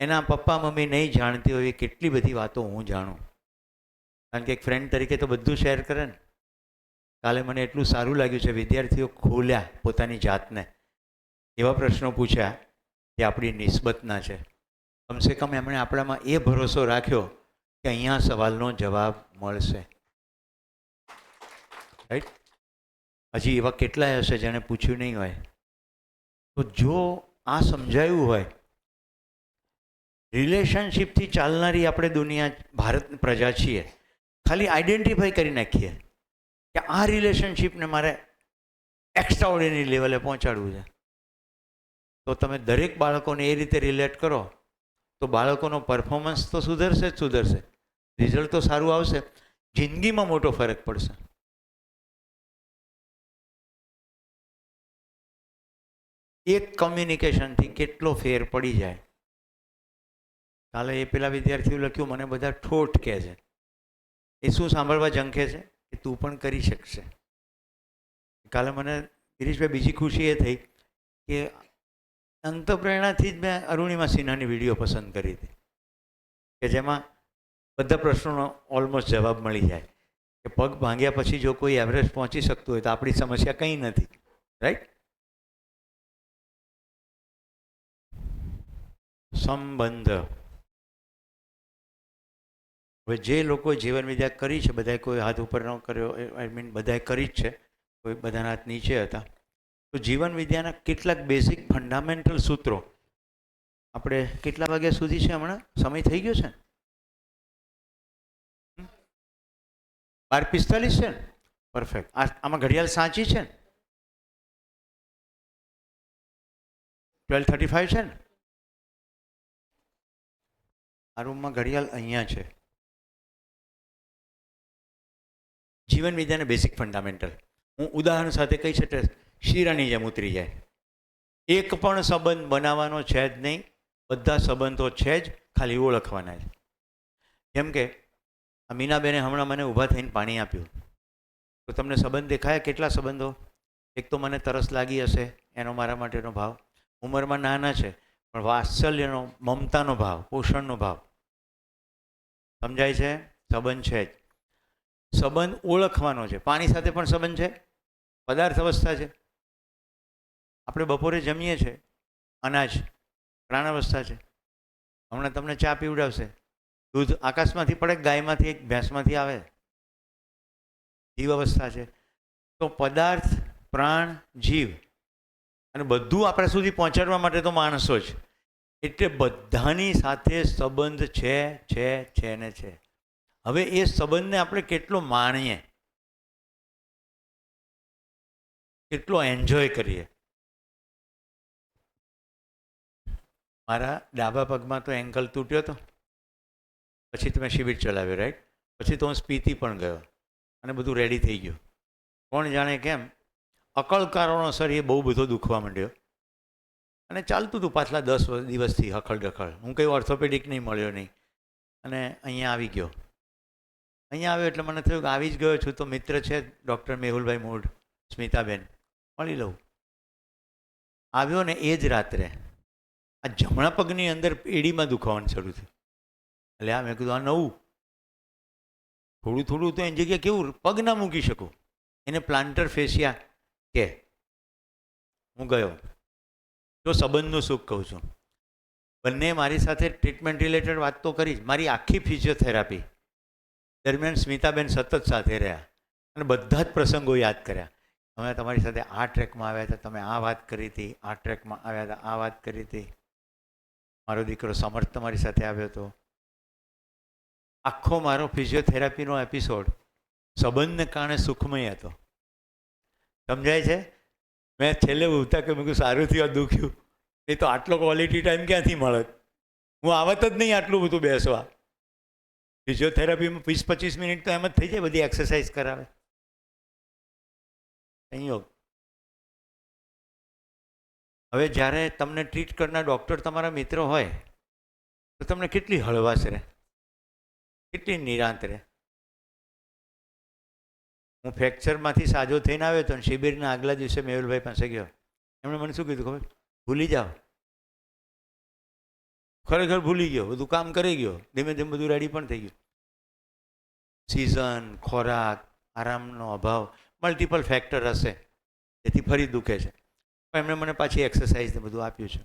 એના પપ્પા મમ્મી નહીં જાણતી હોય કેટલી બધી વાતો હું જાણું, કારણ કે એક ફ્રેન્ડ તરીકે તો બધું શેર કરે ને. કાલે મને એટલું સારું લાગ્યું છે, વિદ્યાર્થીઓ ખોલ્યા પોતાની જાતને, એવા પ્રશ્નો પૂછ્યા જે આપણી નિસ્બતના છે. કમસે કમ એમણે આપણામાં એ ભરોસો રાખ્યો કે અહીંયા સવાલનો જવાબ મળશે. રાઈટ? હજી એવા કેટલાય હશે જેણે પૂછ્યું નહીં હોય. તો જો આ સમજાયું હોય, રિલેશનશિપથી ચાલનારી આપણે દુનિયા, ભારત પ્રજા છીએ, ખાલી આઈડેન્ટિફાઈ કરી નાખીએ કે આ રિલેશનશિપને મારે એક્સ્ટ્રા ઓર્ડિનરી લેવલે પહોંચાડવું છે, તો તમે દરેક બાળકોને એ રીતે રિલેટ કરો તો બાળકોનો પરફોર્મન્સ તો સુધરશે જ સુધરશે, રિઝલ્ટ તો સારું આવશે, જિંદગીમાં મોટો ફરક પડશે. એક કમ્યુનિકેશનથી કેટલો ફેર પડી જાય. કાલે એ પેલા વિદ્યાર્થીઓ લખ્યું, મને બધા ઠોઠ કહે છે. એ શું સાંભળવા ઝંખે છે કે તું પણ કરી શકશે. કાલે મને ગિરીશભાઈ બીજી ખુશી એ થઈ કે અંતઃપ્રેરણાથી જ મેં અરુણિમા સિન્હાની વિડીયો પસંદ કરી હતી કે જેમાં બધા પ્રશ્નોનો ઓલમોસ્ટ જવાબ મળી જાય કે પગ ભાંગ્યા પછી જો કોઈ એવરેસ્ટ પહોંચી શકતું હોય તો આપણી સમસ્યા કંઈ નથી. રાઈટ? સંબંધ. હવે જે લોકોએ જીવન વિદ્યા કરી છે, બધાએ કોઈ હાથ ઉપર ન કર્યો, આઈ મીન બધાએ કરી જ છે, કોઈ બધાના હાથ નીચે હતા. તો જીવન વિદ્યાના કેટલાક બેઝિક ફંડામેન્ટલ સૂત્રો આપણે કેટલા વાગ્યા સુધી છે? હમણાં સમય થઈ ગયો છે, 12:45 છે ને? પરફેક્ટ. આમાં ઘડિયાળ સાચી છે ને? 12:35 છે ને? આ રૂમમાં ઘડિયાળ અહીંયા છે. જીવન વિદ્યાના બેઝિક ફંડામેન્ટલ હું ઉદાહરણ સાથે કહી શકું, શીરાની જેમ ઉતરી જાય. એક પણ સંબંધ બનાવવાનો છે જ નહીં, બધા સંબંધો છે જ, ખાલી ઓળખવાના છે. જેમ કે આ મીનાબેને હમણાં મને ઊભા થઈને પાણી આપ્યું, તો તમને સંબંધ દેખાયા? કેટલા સંબંધો? એક તો મને તરસ લાગી હશે એનો મારા માટેનો ભાવ, ઉંમરમાં નાના છે પણ વાત્સલ્યનો, મમતાનો ભાવ, પોષણનો ભાવ. સમજાય છે? સંબંધ છે જ. સંબંધ ઓળખવાનો છે. પાણી સાથે પણ સંબંધ છે, પદાર્થ અવસ્થા છે. આપણે બપોરે જમીએ છીએ, અનાજ પ્રાણ અવસ્થા છે. હમણાં તમને ચા પીવડાવશે, દૂધ આકાશમાંથી પડે, ગાયમાંથી, ભેંસમાંથી આવે, જીવ અવસ્થા છે. તો પદાર્થ, પ્રાણ, જીવ અને બધું આપણા સુધી પહોંચાડવા માટે તો માણસો જ. એટલે બધાની સાથે સંબંધ છે ને છે. હવે એ સંબંધને આપણે કેટલો માણીએ, કેટલો એન્જોય કરીએ. મારા ડાબા પગમાં તો એન્કલ તૂટ્યો હતો, પછી તમે શિબિર ચલાવ્યો, રાઈટ? પછી તો હું સ્પીતિ પણ ગયો અને બધું રેડી થઈ ગયું. કોણ જાણે કેમ અકળ કારણોસર એ બહુ બધો દુખવા માંડ્યો અને ચાલતું હતું પાછલા 10 દિવસથી હખડ ડખડ. હું કંઈ ઓર્થોપેડિક નહીં મળ્યો નહીં અને અહીંયા આવી ગયો. અહીંયા આવ્યો એટલે મને થયું કે આવી જ ગયો છું તો મિત્ર છે ડૉક્ટર મેહુલભાઈ મૂળ, સ્મિતાબેન, મળી લઉં. આવ્યો ને એ જ રાત્રે આ જમણા પગની અંદર એડીમાં દુખાવાનું શરૂ થયું. એટલે આ મેં કીધું આ નવું, થોડું થોડું તો એની જગ્યાએ કેવું પગ ના મૂકી શકું, એને પ્લાન્ટર ફેશિયા કે. હું ગયો. તો સંબંધનું સુખ કહું છું, બંને મારી સાથે ટ્રીટમેન્ટ રિલેટેડ વાત તો કરી જ. મારી આખી ફિઝિયોથેરાપી દરમિયાન સ્મિતાબેન સતત સાથે રહ્યા અને બધા જ પ્રસંગો યાદ કર્યા. અમે તમારી સાથે આ ટ્રેકમાં આવ્યા હતા, તમે આ વાત કરી હતી, આ ટ્રેકમાં આવ્યા હતા, આ વાત કરી હતી. મારો દીકરો સમર્થ તમારી સાથે આવ્યો હતો. આખો મારો ફિઝિયોથેરાપીનો એપિસોડ સંબંધને કારણે સુખમય હતો. સમજાય છે? મેં છેલ્લે ઉઠતા કે મેં કહ્યું સારું થયું દુખ્યું, નહીં તો આટલો ક્વોલિટી ટાઈમ ક્યાંથી મળે. હું આવત જ નહીં આટલું બધું બેસવા. ફિઝિયોથેરાપીમાં 20-25 મિનિટ તો એમ જ થઈ જાય, બધી એક્સરસાઇઝ કરાવે. સંયોગ. હવે જ્યારે તમને ટ્રીટ કરનાર ડૉક્ટર તમારા મિત્ર હોય તો તમને કેટલી હળવાશ રહે, કેટલી નિરાંત રહે. હું ફ્રેક્ચરમાંથી સાજો થઈને આવ્યો તો શિબિરના આગલા દિવસે મેહુલભાઈ પાસે ગયો. એમણે મને શું કીધું ખબર? ભૂલી જાઓ. ખરેખર ભૂલી ગયો, બધું કામ કરી ગયો, ધીમે ધીમે બધું રેડી પણ થઈ ગયું. સિઝન, ખોરાક, આરામનો અભાવ, મલ્ટિપલ ફેક્ટર હશે જેથી ફરી દુખે છે. પણ એમણે મને પાછી એક્સરસાઇઝ ને બધું આપ્યું છે.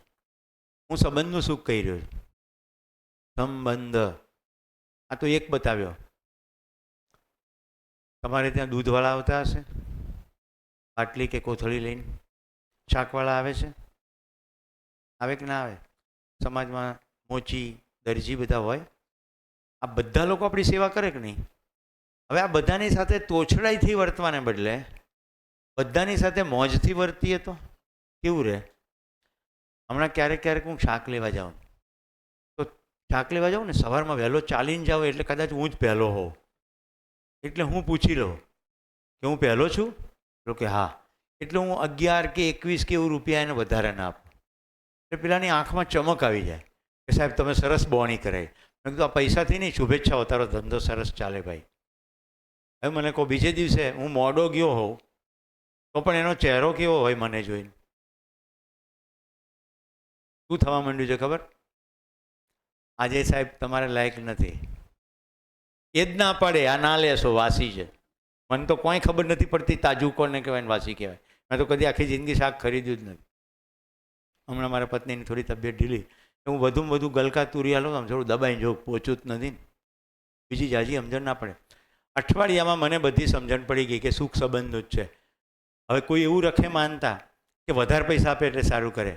હું સંબંધનું સુખ કહી રહ્યો છું. સંબંધ આ તો એક બતાવ્યો. તમારે ત્યાં દૂધવાળા આવતા હશે, બાટલી કે કોથળી લઈને. શાકવાળા આવે છે, આવે કે ના આવે? સમાજમાં મોચી, દરજી બધા હોય. આ બધા લોકો આપણી સેવા કરે કે નહીં? હવે આ બધાની સાથે તોછડાઈથી વર્તવાને બદલે બધાની સાથે મોજથી વર્તીએ તો કેવું રહે? હમણાં ક્યારેક ક્યારેક હું શાક લેવા જાઉં તો શાક લેવા જાઉં ને સવારમાં વહેલો ચાલીને જાઉં એટલે કદાચ હું જ પહેલો હોઉં. એટલે હું પૂછી લઉં કે હું પહેલો છું? તો કે હા. એટલે હું 11 કે 21 કે એવું રૂપિયા એને વધારે ના આપું. એટલે પેલાની આંખમાં ચમક આવી જાય કે સાહેબ તમે સરસ બોણી કરાવી. મેં કીધું આ પૈસાથી નહીં, શુભેચ્છાઓ, તારો ધંધો સરસ ચાલે ભાઈ. હવે મને કહો બીજે દિવસે હું મોડો ગયો હોઉં તો પણ એનો ચહેરો કેવો હોય મને જોઈને? શું થવા માંડ્યું છે ખબર? આજે સાહેબ તમારે લાયક નથી. એ જ ના પાડે, આ ના લેશો, વાસી છે. મને તો કોઈ ખબર નથી પડતી તાજું કોને કહેવાય ને વાસી કહેવાય. મેં તો કદી આખી જિંદગી શાક ખરીદ્યું જ નથી. હમણાં મારા પત્નીની થોડી તબિયત ઢીલી, હું વધુમાં વધુ ગલકા તુરિયા લઉં, આમ થોડું દબાઈને જોઉં, પહોંચું જ નથી. બીજી જાજી સમજણ ના પડે. અઠવાડિયામાં મને બધી સમજણ પડી ગઈ કે સુખ સંબંધનું જ છે. હવે કોઈ એવું રખે માનતા કે વધારે પૈસા આપે એટલે સારું કરે.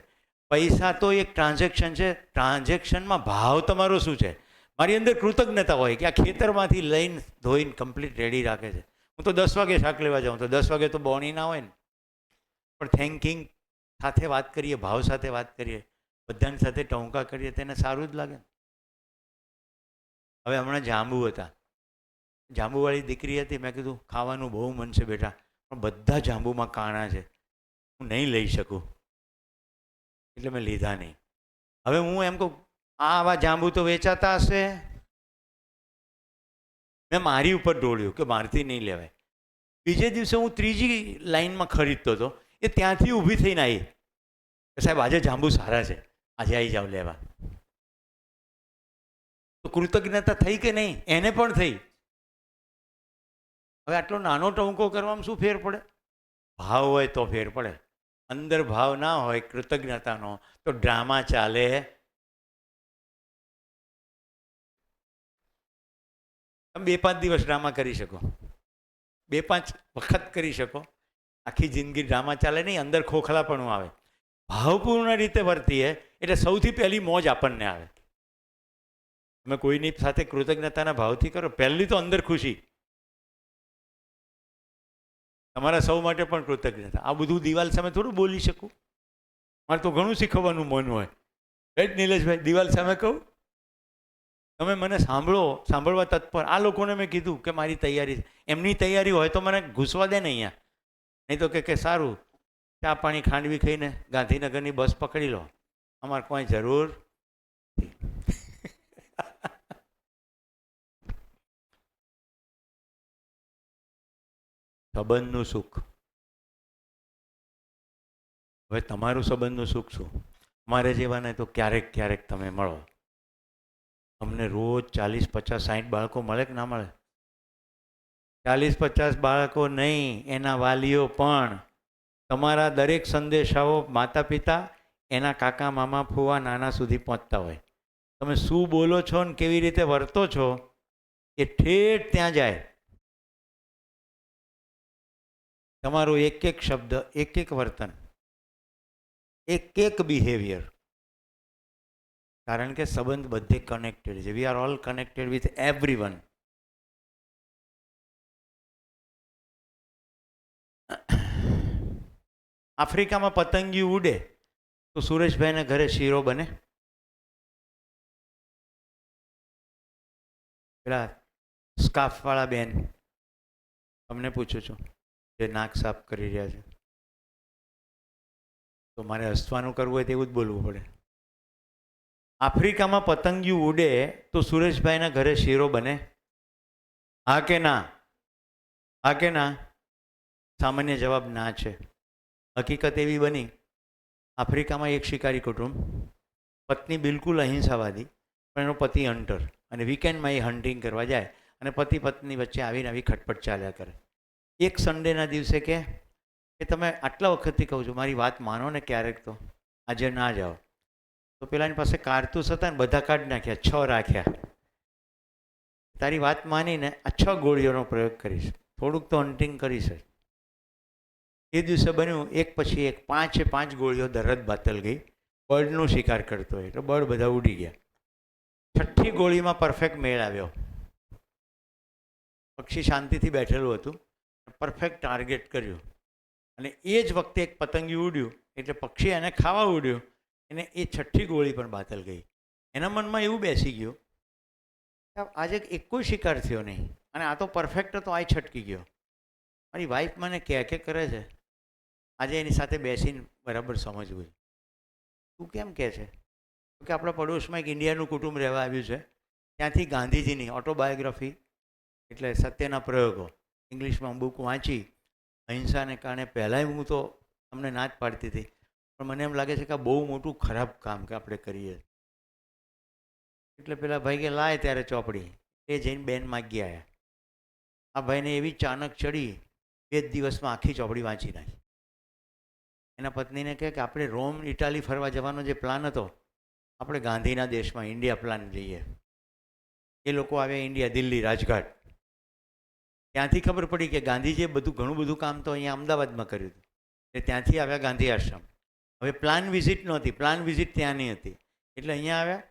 પૈસા તો એક ટ્રાન્ઝેક્શન છે. ટ્રાન્ઝેક્શનમાં ભાવ તમારો શું છે? મારી અંદર કૃતજ્ઞતા હોય કે આ ખેતરમાંથી લઈને ધોઈને કમ્પ્લીટ રેડી રાખે છે. હું તો 10 વાગે શાક લેવા જાઉં તો 10 વાગે તો બોણી ના હોય ને, પણ થેન્કિંગ સાથે વાત કરીએ, ભાવ સાથે વાત કરીએ, બધાની સાથે ટહુકા કરીએ, તેને સારું જ લાગે. હવે હમણાં જાંબુ હતા, જાંબુવાળી દીકરી હતી. મેં કીધું ખાવાનું બહુ મન છે બેટા, પણ બધા જાંબુમાં કાણા છે, હું નહીં લઈ શકું. એટલે મેં લીધા નહીં. હવે હું એમ કહું આવા જાંબુ તો વેચાતા હશે. મેં મારી ઉપર ઢોળ્યું કે મારથી નહીં લેવાય. બીજે દિવસે હું ત્રીજી લાઈનમાં ખરીદતો હતો, એ ત્યાંથી ઊભી થઈને આવી કે સાહેબ આજે જાંબુ સારા છે, આજે આવી જાઓ લેવા. તો કૃતજ્ઞતા થઈ કે નહીં? એને પણ થઈ. હવે આટલો નાનો ટહુકો કરવામાં શું ફેર પડે? ભાવ હોય તો ફેર પડે. અંદર ભાવ ના હોય કૃતજ્ઞતાનો તો ડ્રામા ચાલે. તમે 2-5 દિવસ ડ્રામા કરી શકો, 2-5 વખત કરી શકો. આખી જિંદગી ડ્રામા ચાલે નહીં, અંદર ખોખલાપણું આવે. ભાવપૂર્ણ રીતે વર્તીએ એટલે સૌથી પહેલી મોજ આપણને આવે. તમે કોઈની સાથે કૃતજ્ઞતાના ભાવથી કરો, પહેલી તો અંદર ખુશી. તમારા સૌ માટે પણ કૃતજ્ઞતા. આ બધું દિવાલ સામે થોડું બોલી શકું? મારે તો ઘણું શીખવાનું મન હોય. રાઈટ નિલેશભાઈ? દિવાલ સામે કહું તમે મને સાંભળો, સાંભળવા તત્પર. આ લોકોને મેં કીધું કે મારી તૈયારી છે. એમની તૈયારી હોય તો મને ઘૂસવા દે ને અહીંયા. નહીં તો કે સારું ચા પાણી ખાંડવી ખાઈને ગાંધીનગરની બસ પકડી લો. અમારે કોઈ જરૂર નથી. સંબંધનું સુખ. હવે તમારું સંબંધનું સુખ શું? અમારે જેવાને તો ક્યારેક ક્યારેક તમે મળો. અમને રોજ 40, 50, 60 બાળકો મળે કે ના મળે? 40, 50 બાળકો નહીં, એના વાલીઓ પણ તમારા દરેક સંદેશાઓ માતા પિતા, એના કાકા મામા ફુવા નાના સુધી પહોંચતા હોય. તમે શું બોલો છો ને કેવી રીતે વર્તો છો એ ઠેઠ ત્યાં જાય. તમારો એક એક શબ્દ, એક એક વર્તન, એક એક બિહેવિયર. કારણ કે સંબંધ બધે કનેક્ટેડ છે. We are all connected with everyone. આફ્રિકામાં પતંગિયું ઉડે તો સુરેશભાઈને ઘરે શીરો બને? પેલા સ્કાર્ફવાળા બેન, તમને પૂછું છું, જે નાક સાફ કરી રહ્યા છે, તો મારે હસવાનું કરવું હોય તેવું જ બોલવું પડે. આફ્રિકામાં પતંગિયું ઉડે તો સુરેશભાઈના ઘરે શીરો બને? હા કે ના? હા કે ના? સામાન્ય જવાબ ના છે. હકીકત એવી બની, આફ્રિકામાં એક શિકારી કુટુંબ, પત્ની બિલકુલ અહિંસાવાદી, પણ એનો પતિ હન્ટર, અને વીકેન્ડમાં એ હન્ટિંગ કરવા જાય અને પતિ પત્ની વચ્ચે આવીને આવી ખટપટ ચાલ્યા કરે. એક સન્ડેના દિવસે કે તમે આટલા વખતથી કહું છું મારી વાત માનો ને ક્યારેક તો આજે ના જાઓ. તો પેલાની પાસે કારતૂસ હતા ને બધા કાઢી નાખ્યા, 6 રાખ્યા. તારી વાત માનીને આ 6 ગોળીઓનો પ્રયોગ કરીશ, થોડુંક તો હન્ટિંગ કરીશ. એ દિવસે બન્યું એક પછી એક 5 ગોળીઓ દરદ બાતલ ગઈ. બર્ડનું શિકાર કરતો હોય એટલે બર્ડ બધા ઉડી ગયા. 6ઠ્ઠી ગોળીમાં પરફેક્ટ મેળ આવ્યો. પક્ષી શાંતિથી બેઠેલું હતું, પરફેક્ટ ટાર્ગેટ કર્યું, અને એ જ વખતે એક પતંગિયું ઉડ્યું એટલે પક્ષી એને ખાવા ઉડ્યું, એને એ 6ઠ્ઠી ગોળી પણ બાતલ ગઈ. એના મનમાં એવું બેસી ગયું આજે એક કોઈ શિકાર થયો નહીં, અને આ તો પરફેક્ટ હતો, આ છટકી ગયો. મારી વાઈફ મને કે કરે છે, આજે એની સાથે બેસીને બરાબર સમજવું છે. તું કેમ કહે છે? કે આપણા પડોશમાં એક ઇન્ડિયાનું કુટુંબ રહેવા આવ્યું છે, ત્યાંથી ગાંધીજીની ઓટોબાયોગ્રાફી એટલે સત્યના પ્રયોગો ઇંગ્લિશમાં બુક વાંચી. અહિંસાને કારણે પહેલાંય હું તો તમને ના જ પાડતી હતી, પણ મને એમ લાગે છે કે આ બહુ મોટું ખરાબ કામ કે આપણે કરીએ. એટલે પેલા ભાઈ કે લાય ત્યારે ચોપડી, એ જઈને બેન માગી આવ્યા. આ ભાઈને એવી ચાનક ચડી, 2 દિવસમાં આખી ચોપડી વાંચી નાખી. એના પત્નીને કહે કે આપણે રોમ ઇટાલી ફરવા જવાનો જે પ્લાન હતો, આપણે ગાંધીના દેશમાં ઇન્ડિયા પ્લાન જઈએ. એ લોકો આવ્યા ઇન્ડિયા, દિલ્હી, રાજઘાટ. ત્યાંથી ખબર પડી કે ગાંધીજીએ ઘણું બધું કામ તો અહીંયા અમદાવાદમાં કર્યું હતું, એટલે ત્યાંથી આવ્યા ગાંધી આશ્રમ. હવે પ્લાન વિઝિટ નહોતી, પ્લાન વિઝિટ ત્યાંની હતી, એટલે અહીંયા આવ્યા.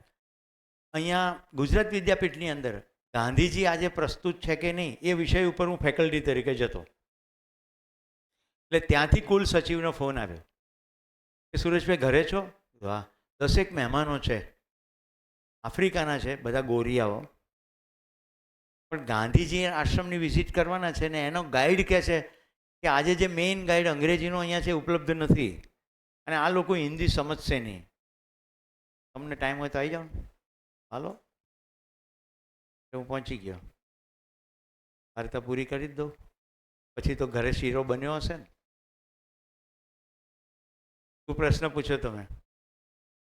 અહીંયા ગુજરાત વિદ્યાપીઠની અંદર ગાંધીજી આજે પ્રસ્તુત છે કે નહીં એ વિષય ઉપર હું ફેકલ્ટી તરીકે જતો. એટલે ત્યાંથી કુલ સચિવનો ફોન આવ્યો કે સુરેશભાઈ ઘરે છો? વાહ, 10 મહેમાનો છે, આફ્રિકાના છે, બધા ગોરિયાઓ, પણ ગાંધીજી આશ્રમની વિઝિટ કરવાના છે ને એનો ગાઈડ કહે છે કે આજે જે મેઇન ગાઈડ અંગ્રેજીનો અહીંયા છે ઉપલબ્ધ નથી, અને આ લોકો હિન્દી સમજશે નહીં. તમને ટાઈમ હોય તો આવી જાઓ ને, હાલો. હું પહોંચી ગયો, વાર્તા પૂરી કરી જ દઉં, પછી તો ઘરે શીરો બન્યો હશે ને. શું પ્રશ્ન પૂછ્યો તમે?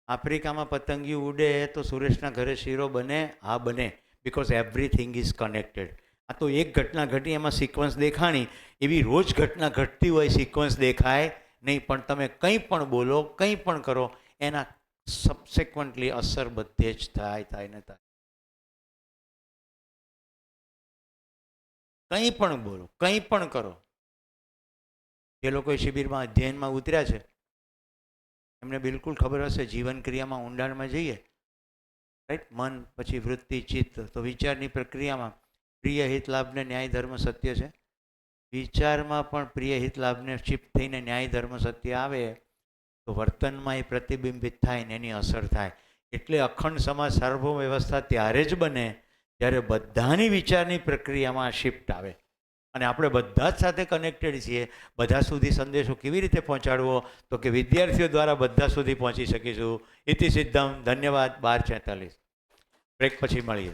આફ્રિકામાં પતંગિયું ઉડે તો સુરેશના ઘરે શીરો બને? હા બને, બિકોઝ એવરીથિંગ ઇઝ કનેક્ટેડ. આ તો એક ઘટના ઘટી એમાં સિક્વન્સ દેખાણી, એવી રોજ ઘટના ઘટતી હોય સિક્વન્સ દેખાય નહીં, પણ તમે કંઈ પણ બોલો, કંઈ પણ કરો, એના સબસિક્વન્ટલી અસર બધે જ થાય ને થાય. કંઈ પણ બોલો, કંઈ પણ કરો. જે લોકો શિબિરમાં અધ્યયનમાં ઉતર્યા છે એમને બિલકુલ ખબર હશે, જીવન ક્રિયામાં ઊંડાણમાં જઈએ, રાઈટ, મન પછી વૃત્તિ ચિત્ત, તો વિચારની પ્રક્રિયામાં પ્રિય હિત લાભને ન્યાય ધર્મ સત્ય છે. વિચારમાં પણ પ્રિય હિત લાભને શિફ્ટ થઈને ન્યાય ધર્મ સત્ય આવે તો વર્તનમાં એ પ્રતિબિંબિત થાય ને એની અસર થાય. એટલે અખંડ સમાજ સાર્વભૌમ વ્યવસ્થા ત્યારે જ બને જ્યારે બધાની વિચારની પ્રક્રિયામાં શિફ્ટ આવે. અને આપણે બધા જ સાથે કનેક્ટેડ છીએ. બધા સુધી સંદેશો કેવી રીતે પહોંચાડવો? તો કે વિદ્યાર્થીઓ દ્વારા બધા સુધી પહોંચી શકીશું. ઇતિ સિદ્ધમ. ધન્યવાદ. 12:46. બ્રેક પછી મળીએ.